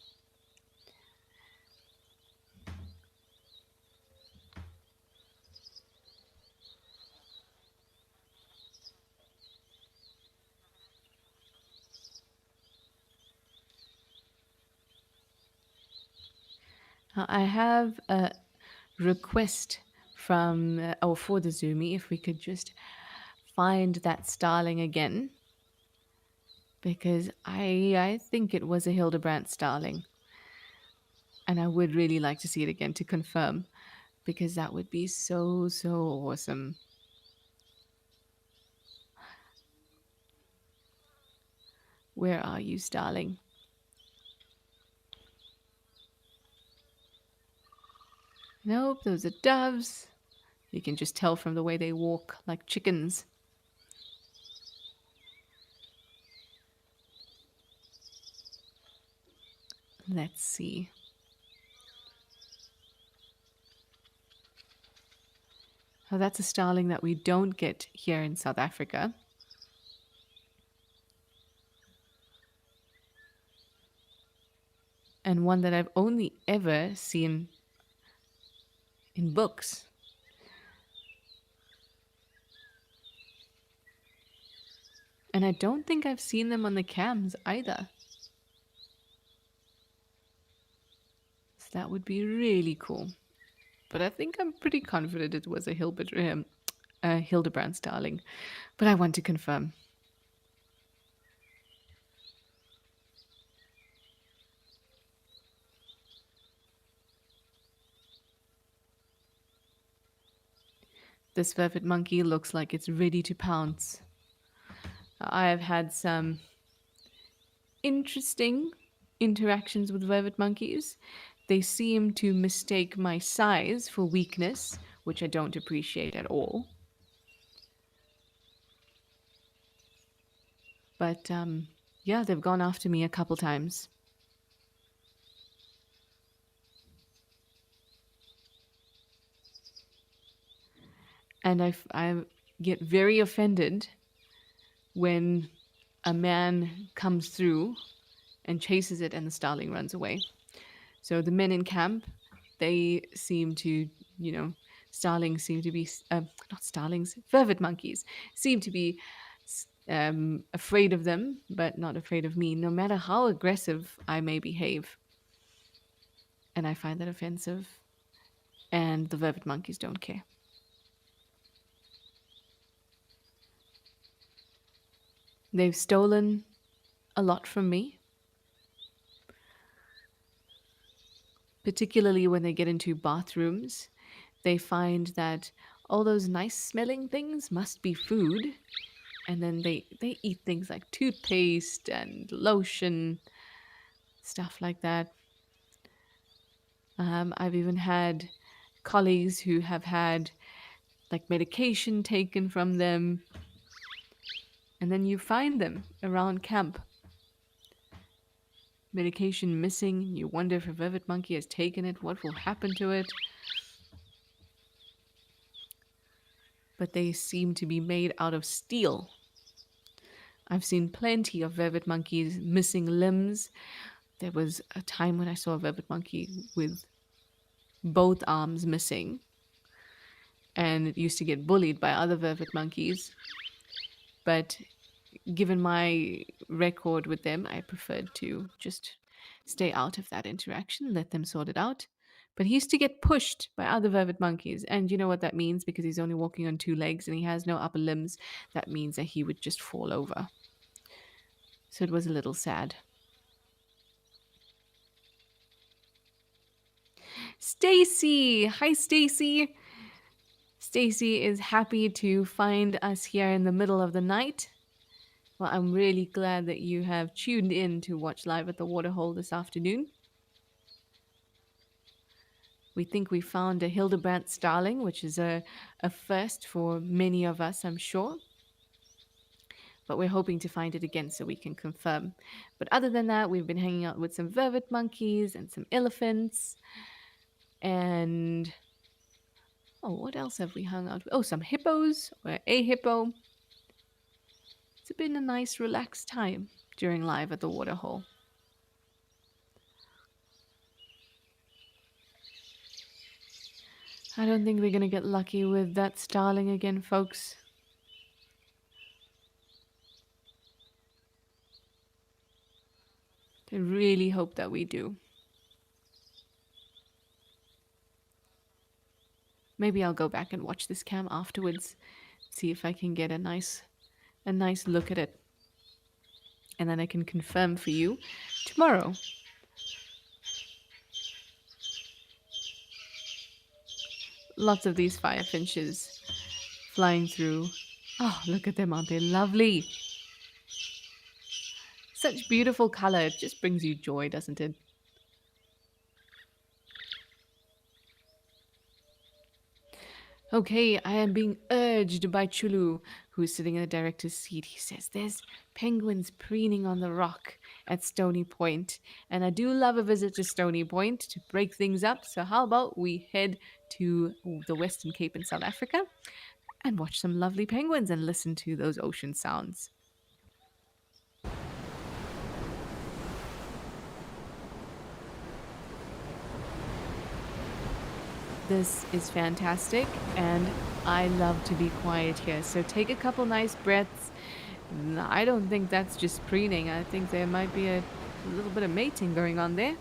I have a request from or for the Zoomy if we could just find that starling again because I think it was a Hildebrandt starling and I would really like to see it again to confirm because that would be so awesome. Where are you, starling? Nope, those are doves. You can just tell from the way they walk like chickens. Let's see. Oh, that's a starling that we don't get here in South Africa. And one that I've only ever seen in books. And I don't think I've seen them on the cams either. So that would be really cool. But I think I'm pretty confident it was a Hildebrand starling. But I want to confirm. This vervet monkey looks like it's ready to pounce. I have had some interesting interactions with vervet monkeys. They seem to mistake my size for weakness, which I don't appreciate at all. But yeah, they've gone after me a couple times. And I get very offended when a man comes through and chases it and the starling runs away. So the men in camp, they seem to, starlings seem to be, not starlings, vervet monkeys seem to be afraid of them, but not afraid of me, no matter how aggressive I may behave. And I find that offensive. And the vervet monkeys don't care. They've stolen a lot from me, particularly when they get into bathrooms. They find that all those nice smelling things must be food, And then they eat things like toothpaste and lotion, stuff like that. I've even had colleagues who have had like medication taken from them, and then you find them around camp, medication missing. You wonder if a vervet monkey has taken it, what will happen to it. But they seem to be made out of steel. I've seen plenty of vervet monkeys missing limbs. There was a time when I saw a vervet monkey with both arms missing, and it used to get bullied by other vervet monkeys. But given my record with them, I preferred to just stay out of that interaction, let them sort it out. But he used to get pushed by other vervet monkeys. And you know what that means? Because he's only walking on two legs and he has no upper limbs. That means that he would just fall over. So it was a little sad. Stacy! Hi, Stacy! Stacy is happy to find us here in the middle of the night. Well, I'm really glad that you have tuned in to watch Live at the Waterhole this afternoon. We think we found a Hildebrandt starling, which is a first for many of us, I'm sure. But we're hoping to find it again so we can confirm. But other than that, we've been hanging out with some vervet monkeys and some elephants. And oh, what else have we hung out with? Oh, some hippos, or a hippo. It's been a nice, relaxed time during Live at the Waterhole. I don't think we're going to get lucky with that starling again, folks. I really hope that we do. Maybe I'll go back and watch this cam afterwards, see if I can get a nice look at it. And then I can confirm for you tomorrow. Lots of these firefinches flying through. Oh, look at them, aren't they lovely? Such beautiful color. It just brings you joy, doesn't it? Okay, I am being urged by Chulu, who's sitting in the director's seat. He says there's penguins preening on the rock at Stony Point, and I do love a visit to Stony Point to break things up. So how about we head to the Western Cape in South Africa and watch some lovely penguins and listen to those ocean sounds. This is fantastic, and I love to be quiet here. So take a couple nice breaths. I don't think that's just preening. I think there might be a little bit of mating going on there.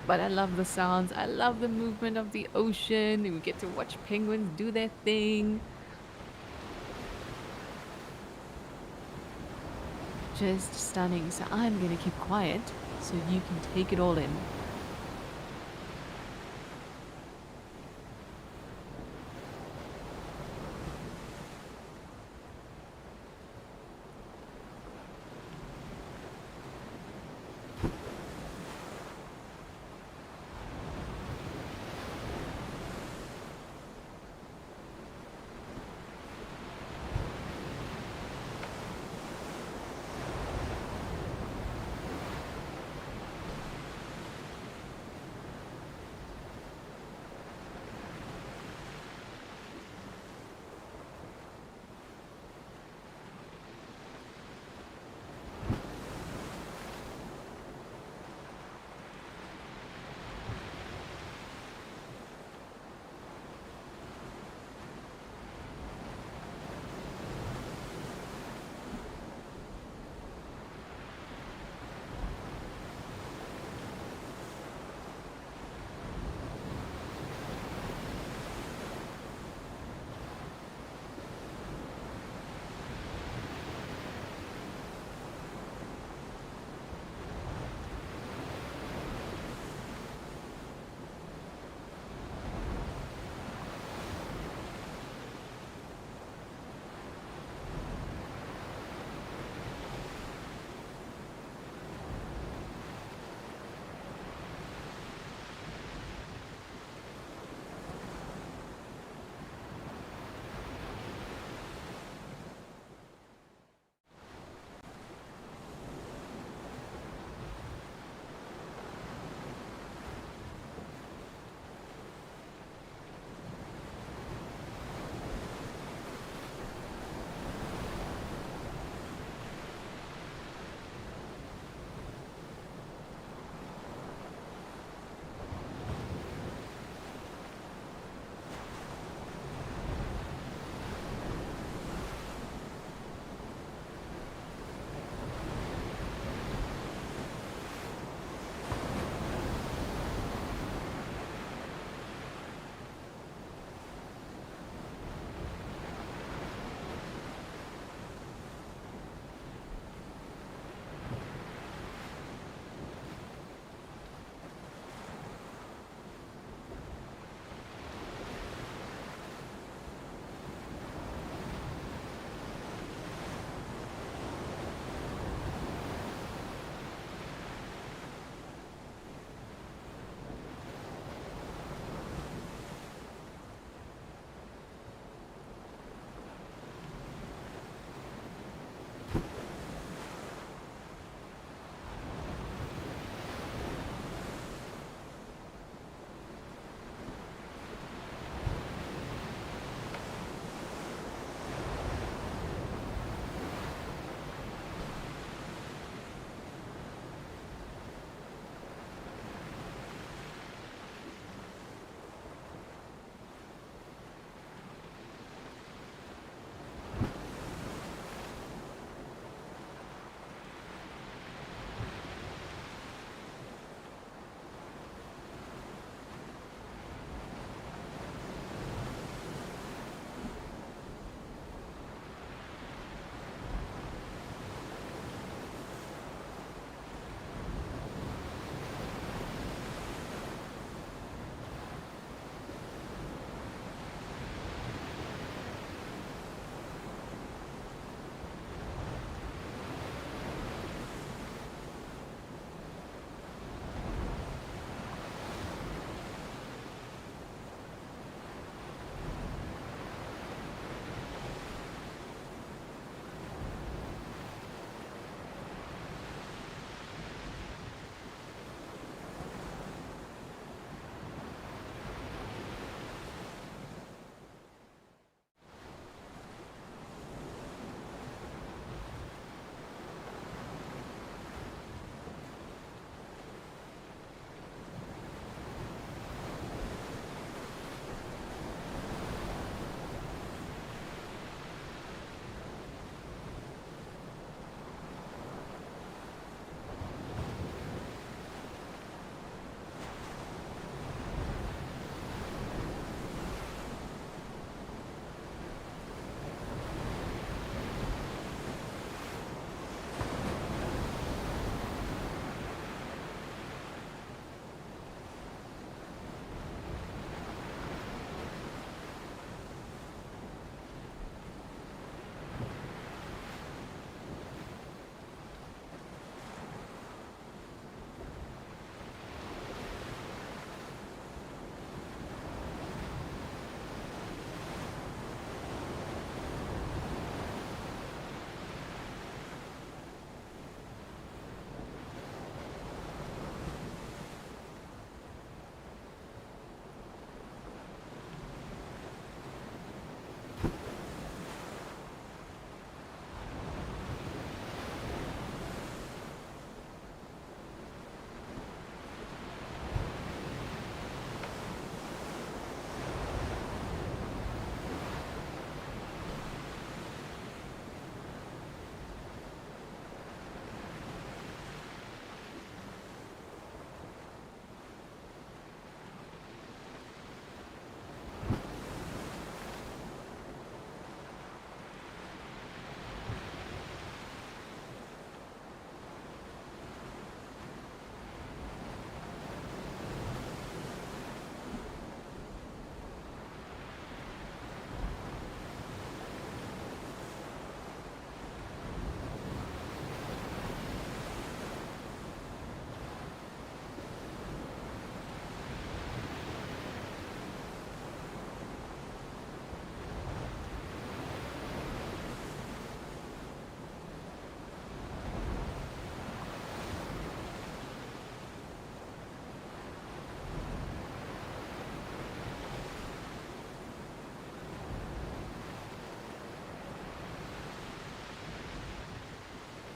But I love the sounds. I love the movement of the ocean. And we get to watch penguins do their thing. Just stunning. So I'm going to keep quiet so you can take it all in.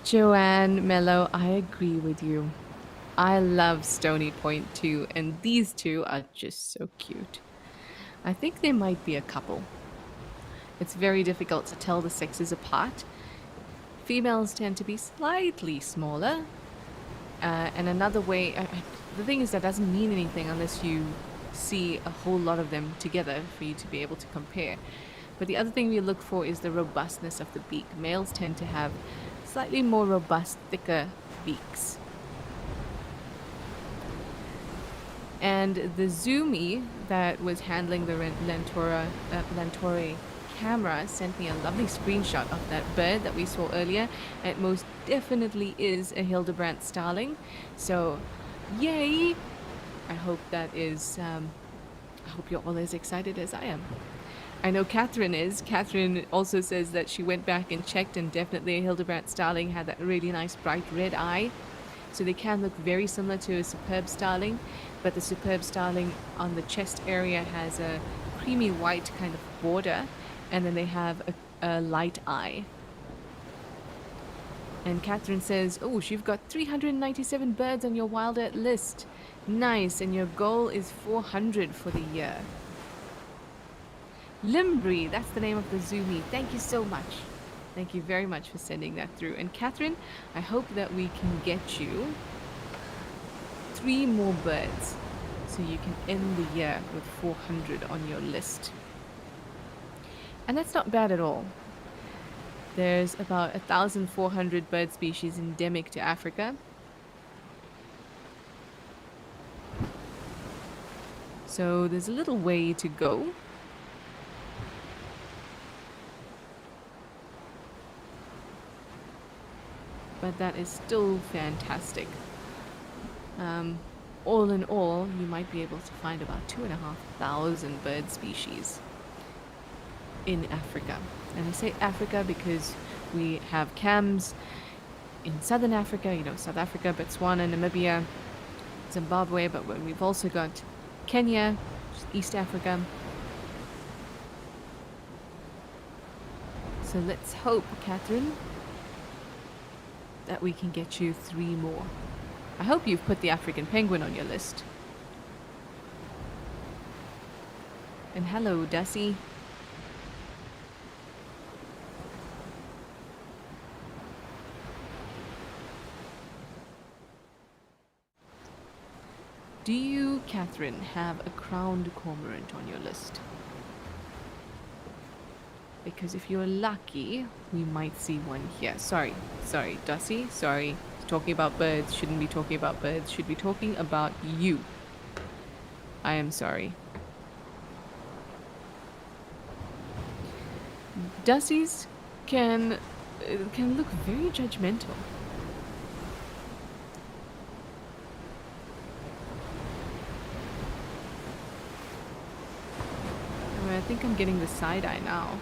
Joanne Mello, I agree with you. I love Stony Point too, and these two are just so cute. I think they might be a couple. It's very difficult to tell the sexes apart. Females tend to be slightly smaller, and another way, the thing is, that doesn't mean anything unless you see a whole lot of them together for you to be able to compare. But the other thing we look for is the robustness of the beak. Males tend to have slightly more robust, thicker beaks. And the Zoomy that was handling the Lantore camera sent me a lovely screenshot of that bird that we saw earlier. It most definitely is a Hildebrandt starling. So, yay! I hope that is. I hope you're all as excited as I am. I know Catherine is. Catherine also says that she went back and checked, and definitely a Hildebrandt starling had that really nice bright red eye. So they can look very similar to a superb starling, but the superb starling on the chest area has a creamy white kind of border, and then they have a light eye. And Catherine says, oh, you've got 397 birds on your Wild Earth list. Nice, and your goal is 400 for the year. Limbri, that's the name of the Zoomy. Thank you so much. Thank you very much for sending that through. And Catherine, I hope that we can get you 3 more birds so you can end the year with 400 on your list. And that's not bad at all. There's about 1,400 bird species endemic to Africa. So there's a little way to go. But that is still fantastic. All in all, you might be able to find about 2,500 bird species in Africa. And I say Africa because we have CAMs in Southern Africa, you know, South Africa, Botswana, Namibia, Zimbabwe, but we've also got Kenya, East Africa. So let's hope, Catherine, that we can get you 3 more. I hope you've put the African penguin on your list. And hello, Dussie. Do you, Catherine, have a crowned cormorant on your list? Because if you're lucky, we might see one here. Sorry, Dussie, sorry. Talking about birds, shouldn't be talking about birds, should be talking about you. I am sorry. Dussies can look very judgmental. I mean, I think I'm getting the side eye now.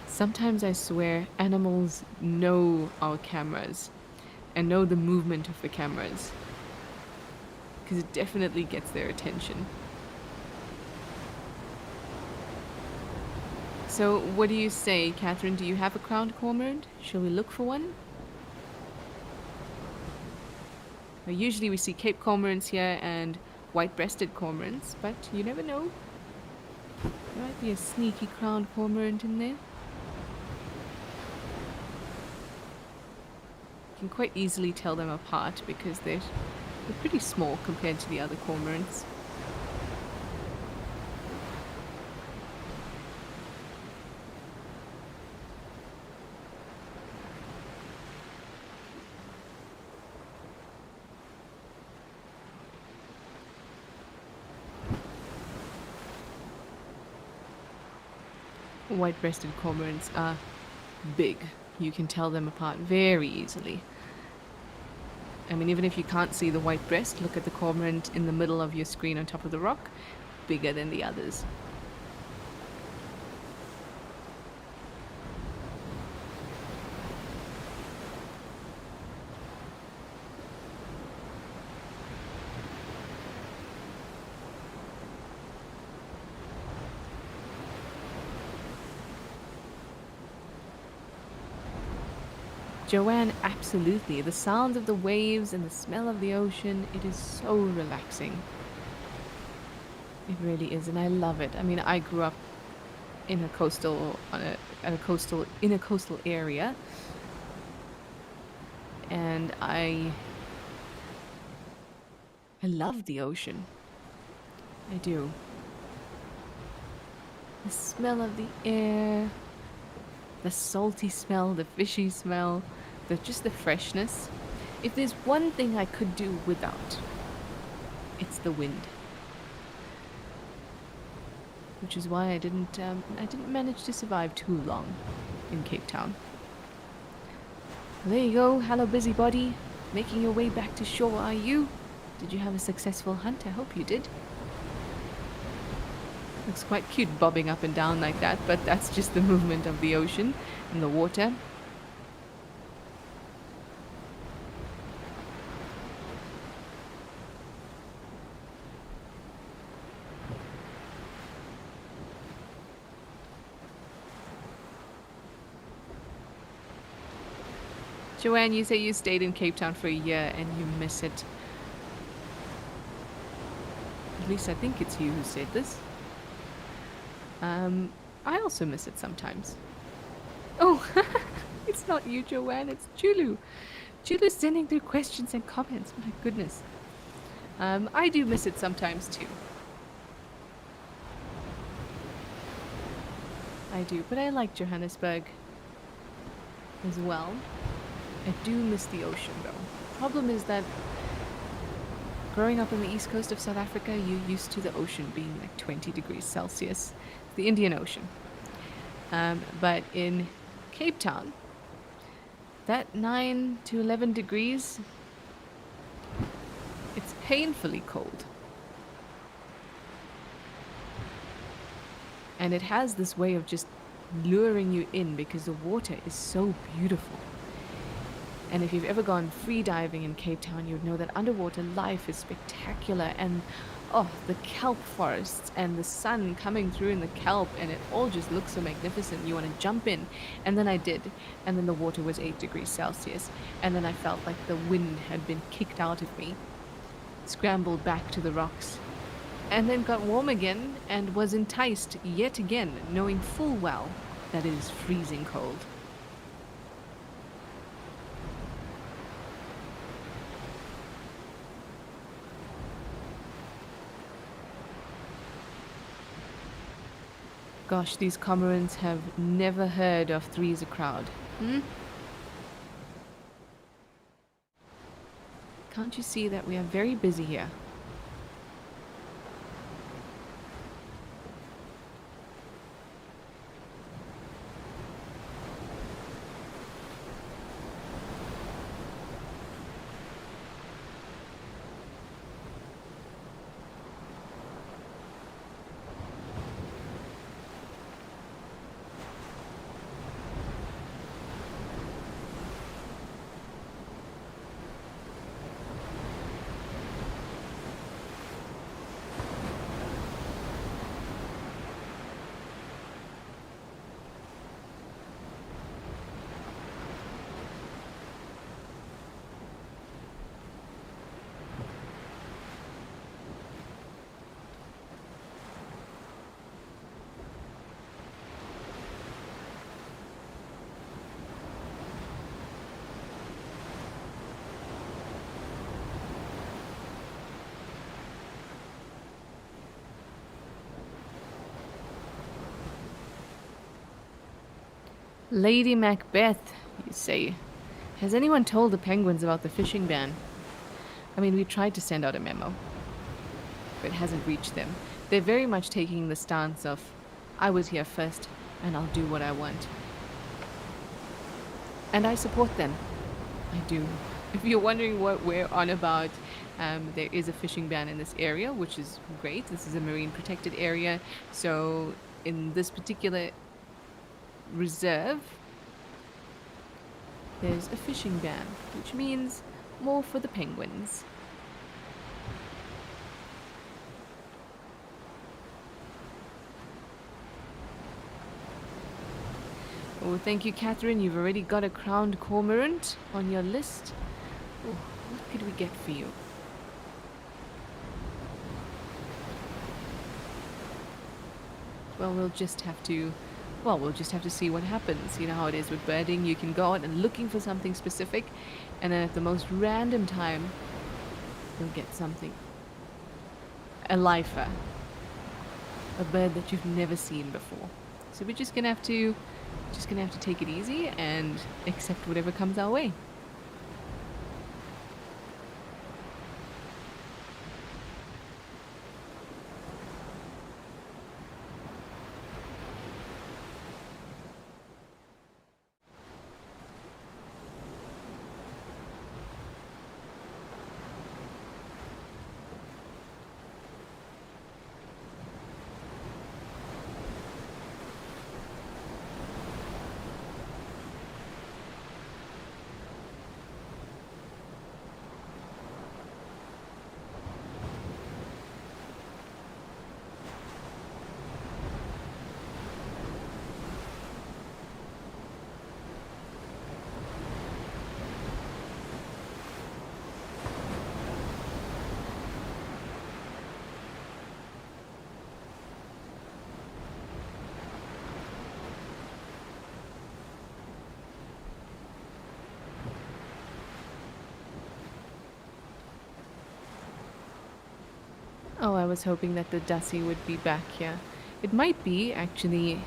Sometimes I swear animals know our cameras and know the movement of the cameras, because it definitely gets their attention. So what do you say, Catherine? Do you have a crowned cormorant? Shall we look for one? Well, usually we see Cape cormorants here and white-breasted cormorants, but you never know. There might be a sneaky crowned cormorant in there. You can quite easily tell them apart because they're pretty small compared to the other cormorants. White-breasted cormorants are big. You can tell them apart very easily. I mean, even if you can't see the white breast, look at the cormorant in the middle of your screen on top of the rock. Bigger than the others. Joanne, absolutely. The sound of the waves and the smell of the ocean, it is so relaxing. It really is, and I love it. I mean, I grew up in a coastal on a at a coastal in a coastal area, and I love the ocean. I do. The smell of the air, the salty smell, the fishy smell, just the freshness. If there's one thing I could do without, it's the wind. Which is why I didn't manage to survive too long in Cape Town. Well, there you go. Hello, busybody. Making your way back to shore, are you? Did you have a successful hunt? I hope you did. Looks quite cute bobbing up and down like that, but that's just the movement of the ocean and the water. Joanne, you say you stayed in Cape Town for a year and you miss it. At least I think it's you who said this. I also miss it sometimes. Oh, it's not you, Joanne, it's Chulu. Chulu's sending through questions and comments. My goodness. I do miss it sometimes too. I do, but I like Johannesburg as well. I do miss the ocean though. Problem is that growing up on the east coast of South Africa, you're used to the ocean being like 20 degrees Celsius. It's the Indian Ocean. But in Cape Town, that 9 to 11 degrees, it's painfully cold. And it has this way of just luring you in because the water is so beautiful. And if you've ever gone free diving in Cape Town, you would know that underwater life is spectacular. And oh, the kelp forests and the sun coming through in the kelp, and it all just looks so magnificent. You want to jump in. And then I did. And then the water was 8 degrees Celsius. And then I felt like the wind had been kicked out of me, scrambled back to the rocks, and then got warm again and was enticed yet again, knowing full well that it is freezing cold. Gosh, these cormorants have never heard of three's a crowd. Can't you see that we are very busy here? Lady Macbeth, you say. Has anyone told the penguins about the fishing ban? I mean, we tried to send out a memo, but it hasn't reached them. They're very much taking the stance of, I was here first, and I'll do what I want. And I support them. I do. If you're wondering what we're on about, there is a fishing ban in this area, which is great. This is a marine protected area. So in this particular reserve, there's a fishing ban, which means more for the penguins. Oh, thank you, Catherine. You've already got a crowned cormorant on your list. Oh, what could we get for you? Well, we'll just have to see what happens. You know how it is with birding. You can go out and looking for something specific, and then at the most random time, you'll get something. A lifer. A bird that you've never seen before. So we're just gonna have to take it easy and accept whatever comes our way. Oh, I was hoping that the Dussie would be back here. It might be, actually,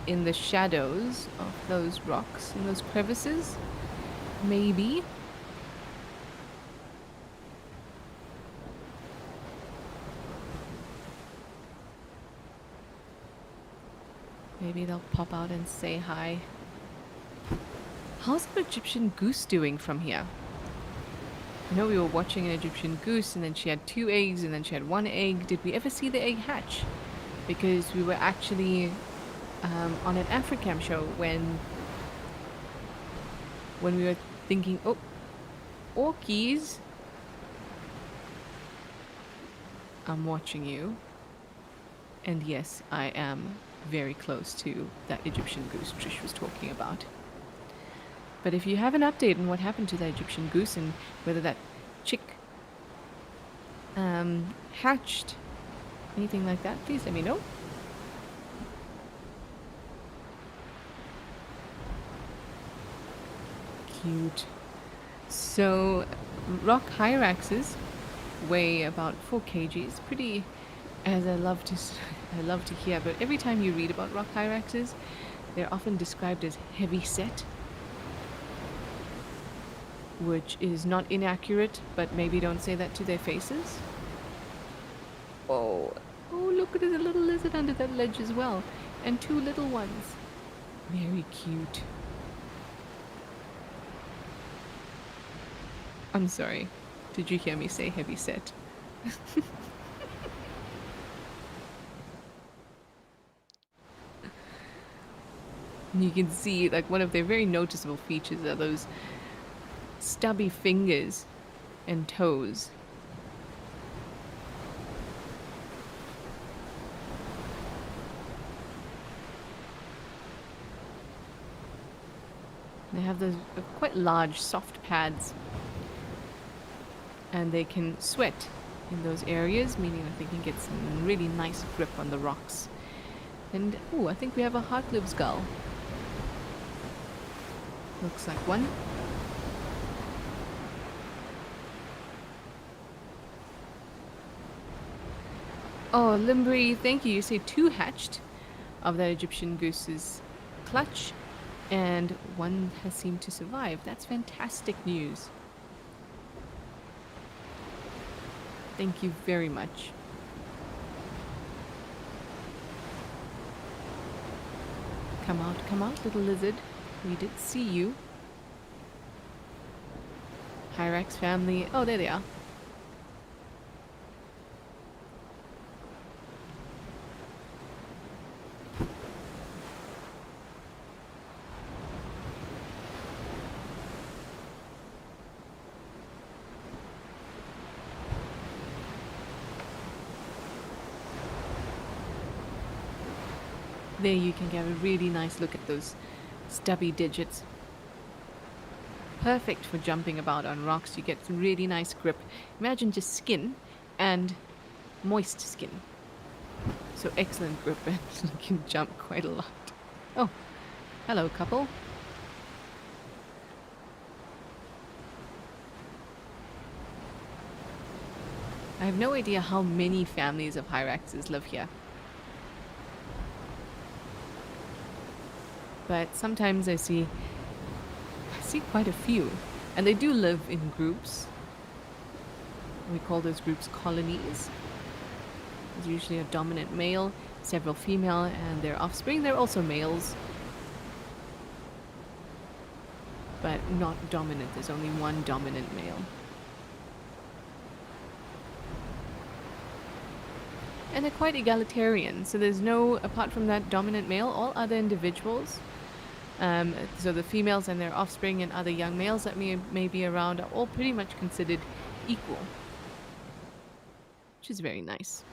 in the shadows of those rocks, in those crevices. Maybe. Maybe they'll pop out and say hi. How's the Egyptian goose doing from here? I know we were watching an Egyptian goose, and then she had 2 eggs, and then she had 1 egg. Did we ever see the egg hatch? Because we were actually on an Africam show when we were thinking, oh, orkies. I'm watching you. And yes, I am very close to that Egyptian goose Trish was talking about. But if you have an update on what happened to that Egyptian goose and whether that chick hatched, anything like that, please let me know. Cute. So, rock hyraxes weigh about 4 kgs. Pretty, as I love to hear. But every time you read about rock hyraxes, they're often described as heavy set, which is not inaccurate, but maybe don't say that to their faces. Oh, look, there's a little lizard under that ledge as well, and 2 little ones. Very cute. I'm sorry. Did you hear me say heavy set? You can see, like, one of their very noticeable features are those stubby fingers and toes. They have those quite large soft pads, and they can sweat in those areas, meaning that they can get some really nice grip on the rocks. And oh, I think we have a heart-libbed gull. Looks like one. Oh, Limbri, thank you. You say 2 hatched of that Egyptian goose's clutch, and 1 has seemed to survive. That's fantastic news. Thank you very much. Come out, little lizard. We did see you. Hyrax family. Oh, there they are. There you can get a really nice look at those Stubby digits. Perfect for jumping about on rocks. You get really nice grip. Imagine just skin and moist skin. So excellent grip and you can jump quite a lot. Oh, hello, couple. I have no idea how many families of hyraxes live here. But sometimes I see quite a few. And they do live in groups. We call those groups colonies. There's usually a dominant male, several female, and their offspring. They're also males, but not dominant. There's only one dominant male. And they're quite egalitarian, so there's no, apart from that dominant male, all other individuals, so the females and their offspring and other young males that may be around are all pretty much considered equal, which is very nice.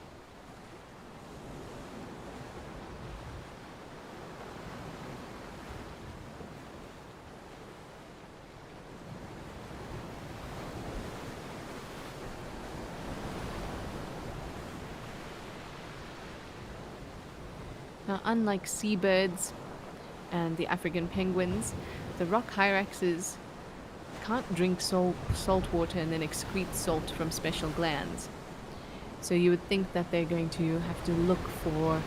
Now, unlike seabirds and the African penguins, the rock hyraxes can't drink salt water and then excrete salt from special glands. So you would think that they're going to have to look for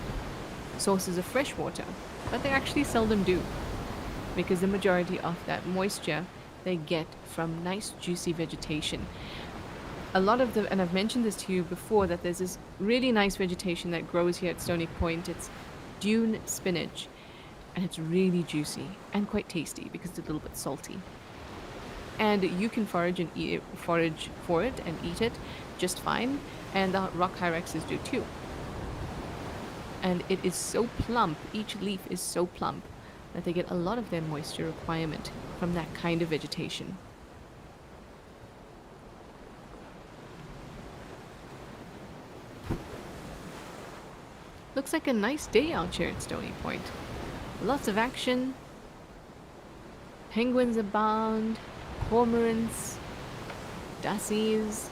sources of fresh water, but they actually seldom do, because the majority of that moisture they get from nice juicy vegetation. A lot of and I've mentioned this to you before, that there's this really nice vegetation that grows here at Stony Point. It's dune spinach, and it's really juicy and quite tasty because it's a little bit salty. And you can forage for it and eat it just fine, and the rock hyraxes do too. And it is so plump, each leaf is so plump, that they get a lot of their moisture requirement from that kind of vegetation. Looks like a nice day out here at Stony Point. Lots of action. Penguins abound. Cormorants. Dussies.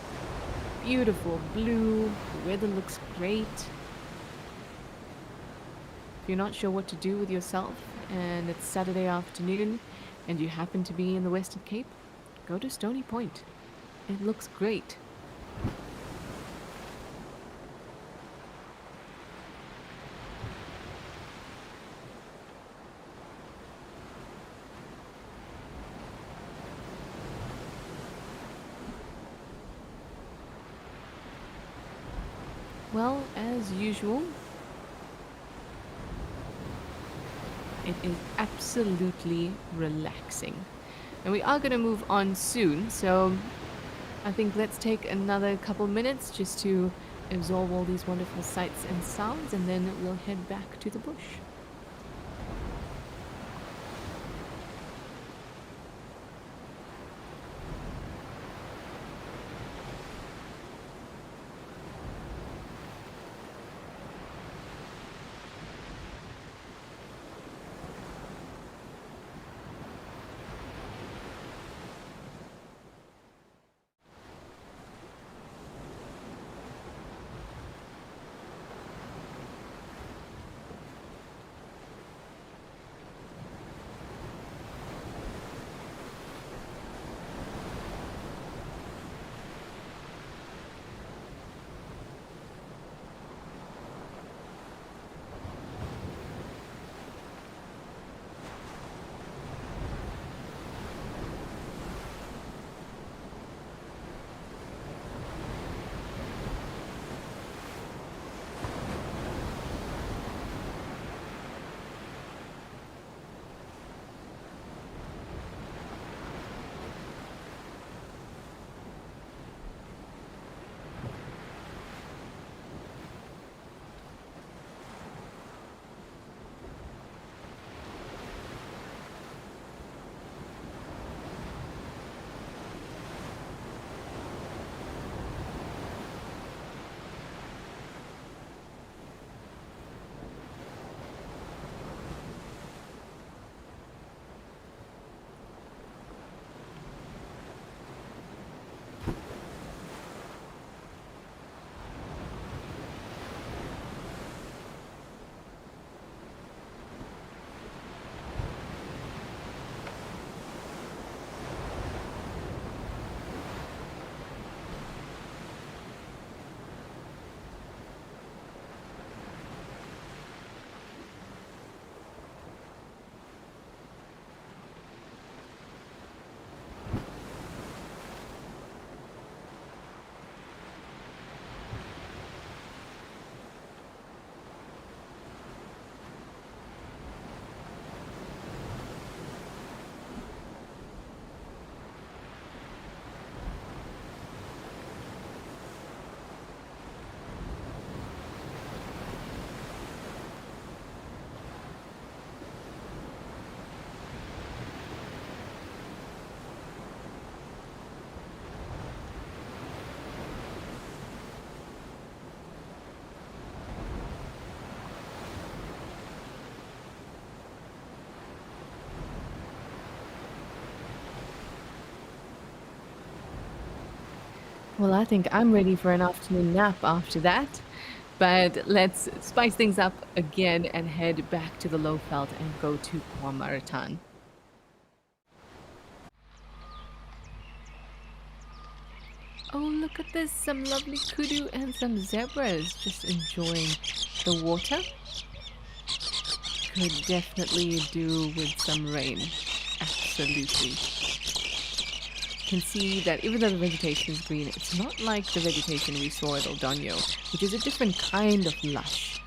Beautiful blue. The weather looks great. If you're not sure what to do with yourself and it's Saturday afternoon and you happen to be in the Western Cape, go to Stony Point. It looks great. Well, as usual, it is absolutely relaxing. And we are going to move on soon, so I think let's take another couple minutes just to absorb all these wonderful sights and sounds, and then we'll head back to the bush. Well, I think I'm ready for an afternoon nap after that. But let's spice things up again and head back to the low felt and go to Kwamaratan. Oh, look at this. Some lovely kudu and some zebras just enjoying the water. Could definitely do with some rain. Absolutely. Can see that even though the vegetation is green, it's not like the vegetation we saw at El Doño, which is a different kind of lush.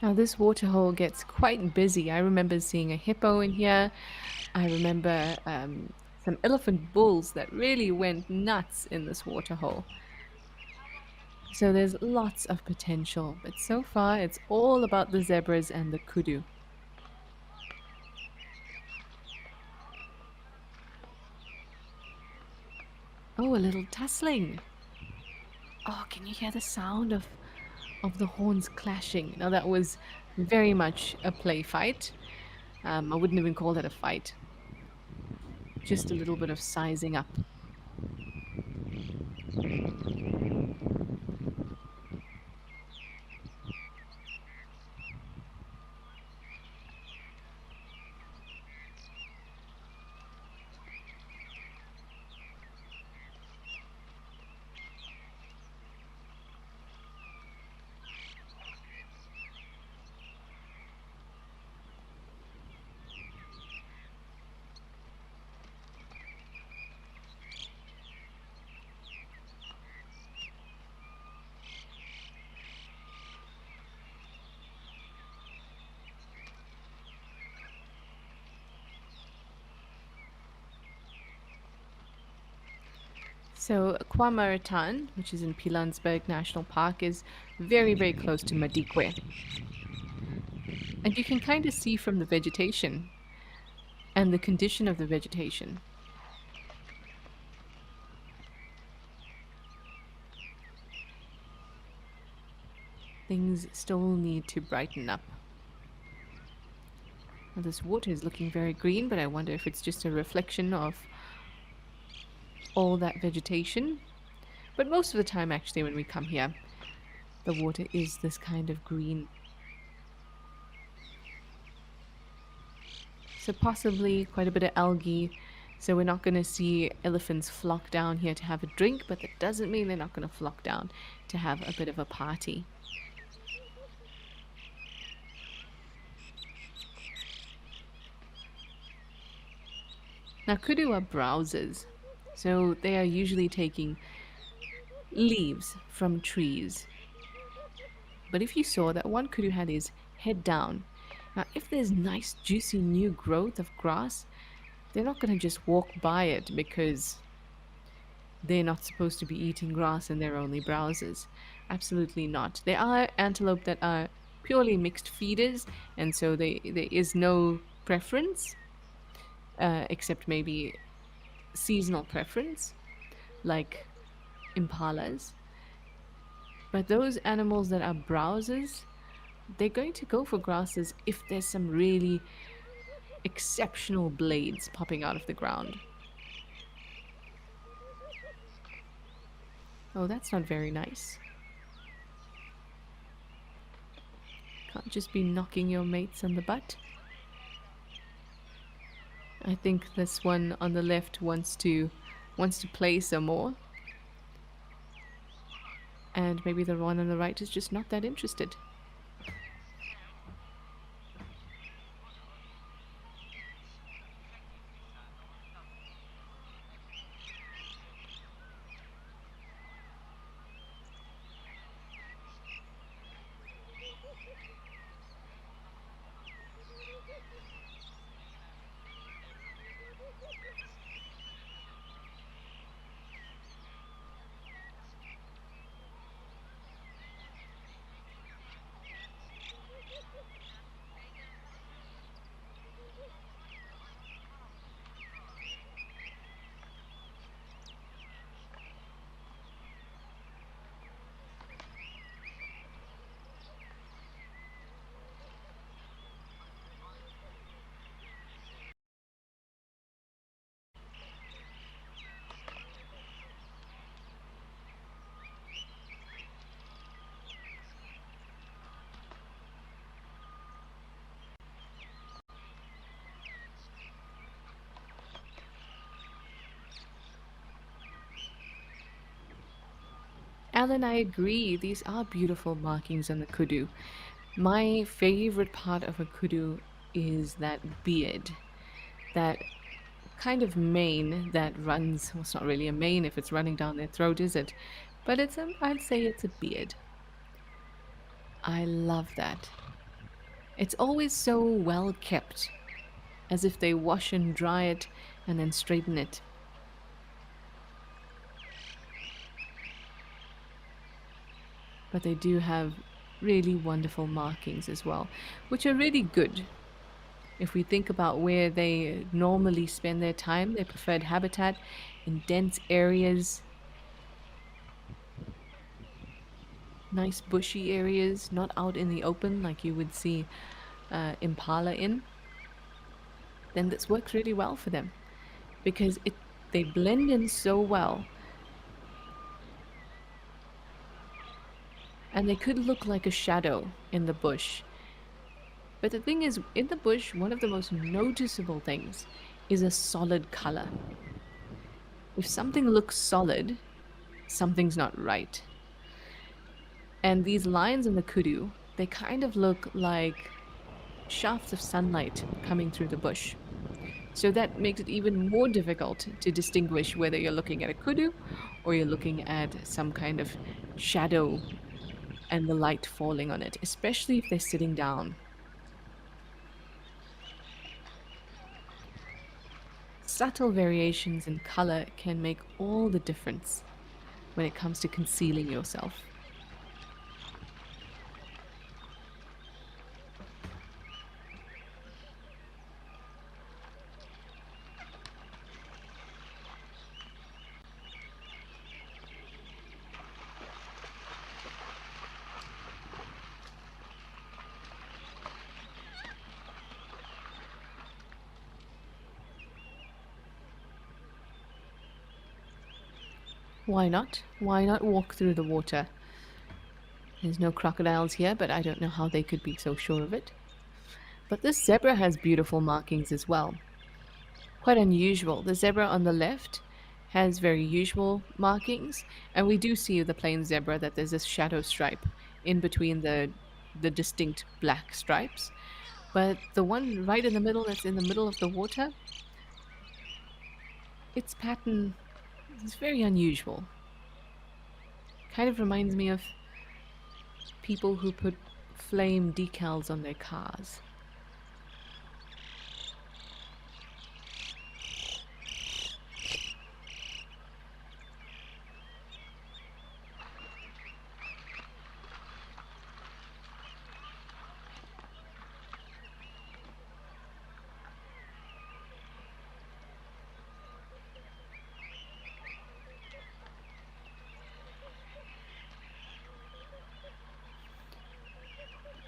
Now, this waterhole gets quite busy. I remember seeing a hippo in here. I remember some elephant bulls that really went nuts in this waterhole. So there's lots of potential, but so far it's all about the zebras and the kudu. Oh, a little tussling. Oh, can you hear the sound of the horns clashing? Now that was very much a play fight. I wouldn't even call that a fight. Just a little bit of sizing up. So Kwamaratan, which is in Pilansberg National Park, is very, very close to Madikwe. And you can kind of see from the vegetation and the condition of the vegetation. Things still need to brighten up. Now, this water is looking very green, but I wonder if it's just a reflection of all that vegetation. But most of the time, actually, when we come here, the water is this kind of green. So possibly quite a bit of algae. So we're not going to see elephants flock down here to have a drink, but that doesn't mean they're not going to flock down to have a bit of a party. Now, kudu are browsers, so they are usually taking leaves from trees. But if you saw that one kudu had his head down, now if there's nice juicy new growth of grass, they're not going to just walk by it because they're not supposed to be eating grass and they're only browsers. Absolutely not. There are antelope that are purely mixed feeders, and so there is no preference, except maybe seasonal preference, like impalas. But those animals that are browsers, they're going to go for grasses if there's some really exceptional blades popping out of the ground. Oh, that's not very nice. Can't just be knocking your mates on the butt. I think this one on the left wants to play some more. And maybe the one on the right is just not that interested. Alan, I agree. These are beautiful markings on the kudu. My favorite part of a kudu is that beard, that kind of mane that runs. Well, it's not really a mane if it's running down their throat, is it? But I'd say it's a beard. I love that. It's always so well kept, as if they wash and dry it and then straighten it. But they do have really wonderful markings as well, which are really good. If we think about where they normally spend their time, their preferred habitat in dense areas, nice bushy areas, not out in the open like you would see impala in, then this works really well for them because they blend in so well, and they could look like a shadow in the bush. But the thing is, in the bush, one of the most noticeable things is a solid color. If something looks solid, something's not right. And these lines in the kudu, they kind of look like shafts of sunlight coming through the bush. So that makes it even more difficult to distinguish whether you're looking at a kudu or you're looking at some kind of shadow and the light falling on it, especially if they're sitting down. Subtle variations in color can make all the difference when it comes to concealing yourself. Why not? Why not walk through the water? There's no crocodiles here, but I don't know how they could be so sure of it. But this zebra has beautiful markings as well. Quite unusual. The zebra on the left has very usual markings, and we do see the plain zebra that there's this shadow stripe in between the distinct black stripes. But the one right in the middle that's in the middle of the water, its pattern is very unusual. Kind of reminds me of people who put flame decals on their cars.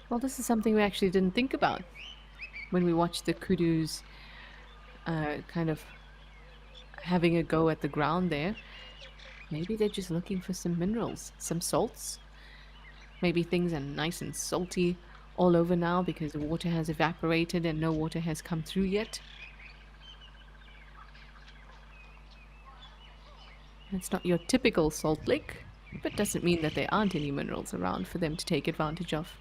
Well, this is something we actually didn't think about when we watched the kudus kind of having a go at the ground there. Maybe they're just looking for some minerals, some salts. Maybe things are nice and salty all over now because the water has evaporated and no water has come through yet. It's not your typical salt lake, but doesn't mean that there aren't any minerals around for them to take advantage of.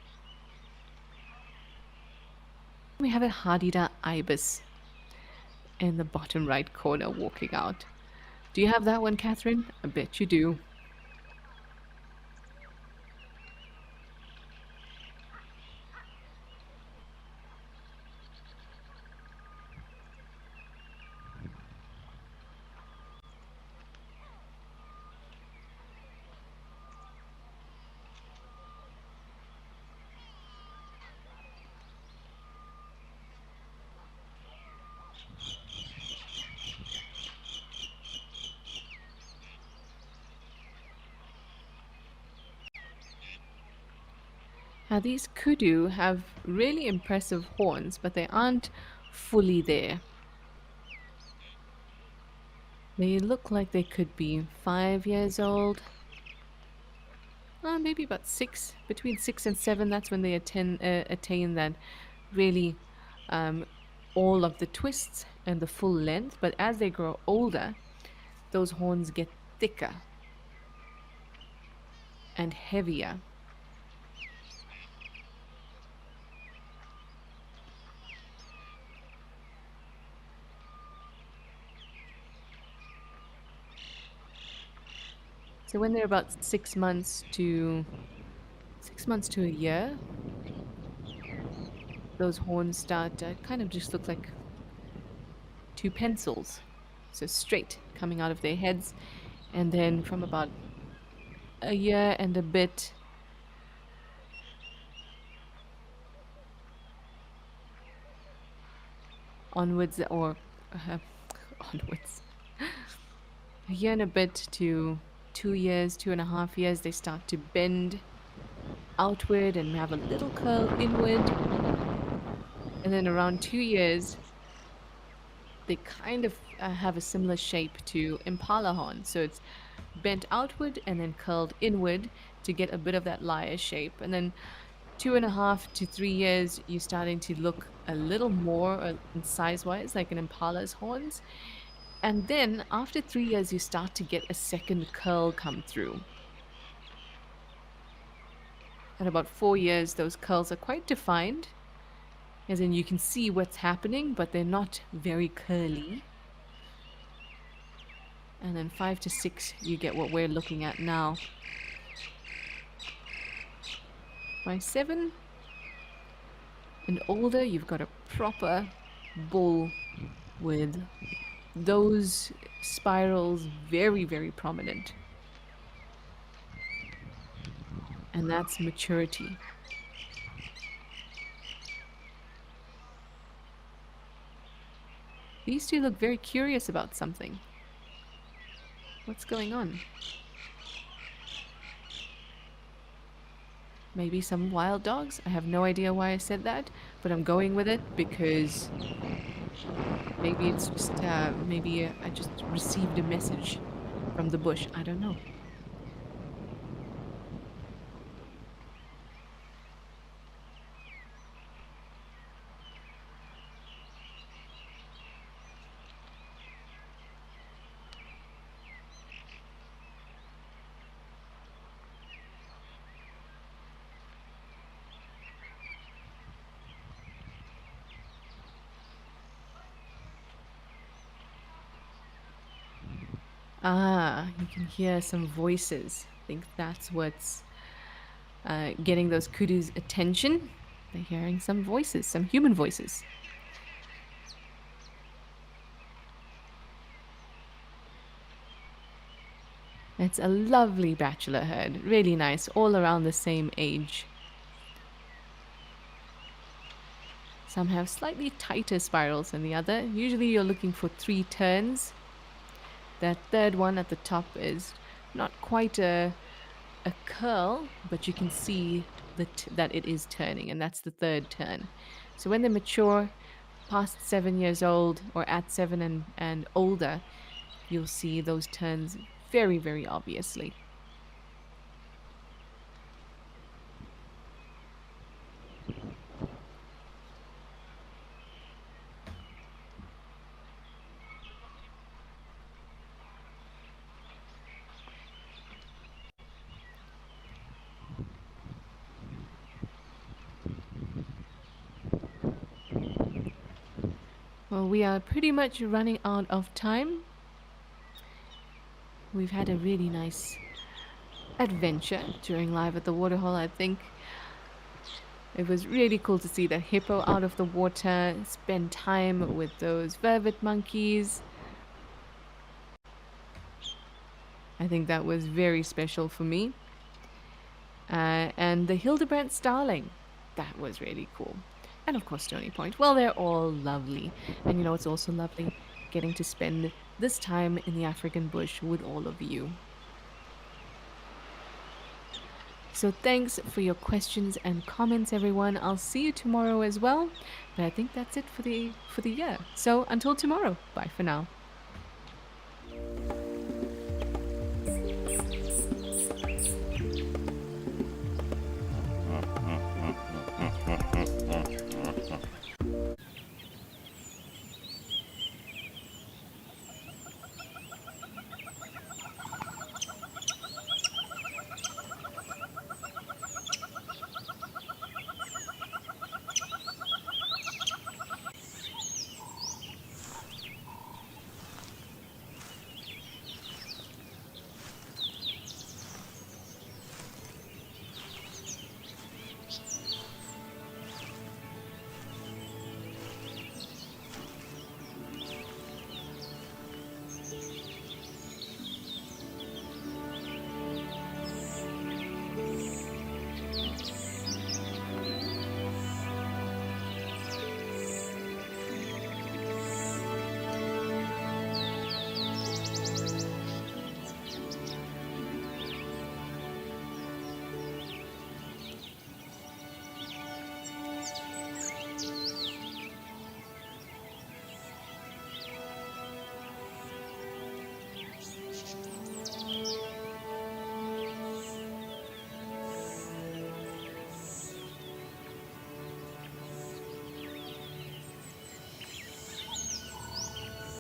We have a Hadida ibis in the bottom right corner walking out. Do you have that one, Catherine? I bet you do. Now, these kudu have really impressive horns, but they aren't fully there. They look like they could be 5 years old. Maybe about six, between 6 and 7. That's when they attain that really all of the twists and the full length. But as they grow older, those horns get thicker. and heavier. So when they're about 6 months to a year, those horns start kind of just look like two pencils, so straight coming out of their heads. And then from about a year and a bit onwards, or uh, onwards, a year and a bit to 2 years, 2.5 years, they start to bend outward and have a little curl inward. And then around 2 years, they kind of have a similar shape to impala horn. So it's bent outward and then curled inward to get a bit of that lyre shape. And then 2.5 to 3 years, you're starting to look a little more size-wise like an impala's horns. And then after 3 years, you start to get a second curl come through. At about 4 years, those curls are quite defined, as in you can see what's happening, but they're not very curly. And then 5 to 6, you get what we're looking at now. By 7 and older, you've got a proper bull with those spirals very, very prominent. And that's maturity. These two look very curious about something. What's going on? Maybe some wild dogs? I have no idea why I said that, but I'm going with it because maybe it's just, maybe I just received a message from the bush. I don't know. Ah, you can hear some voices. I think that's what's getting those kudus' attention. They're hearing some voices, some human voices. It's a lovely bachelor herd, really nice, all around the same age. Some have slightly tighter spirals than the other. Usually you're looking for 3 turns. That third one at the top is not quite a curl, but you can see that it is turning, and that's the third turn. So when they mature, past 7 years old, or at 7 and older, you'll see those turns very, very obviously. Well, we are pretty much running out of time. We've had a really nice adventure during Live at the Waterhole, I think. It was really cool to see the hippo out of the water, spend time with those vervet monkeys. I think that was very special for me. And the Hildebrandt starling, that was really cool. And of course, Stony Point. Well, they're all lovely. And you know, it's also lovely getting to spend this time in the African bush with all of you. So thanks for your questions and comments, everyone. I'll see you tomorrow as well. But I think that's it for the year. So until tomorrow, bye for now.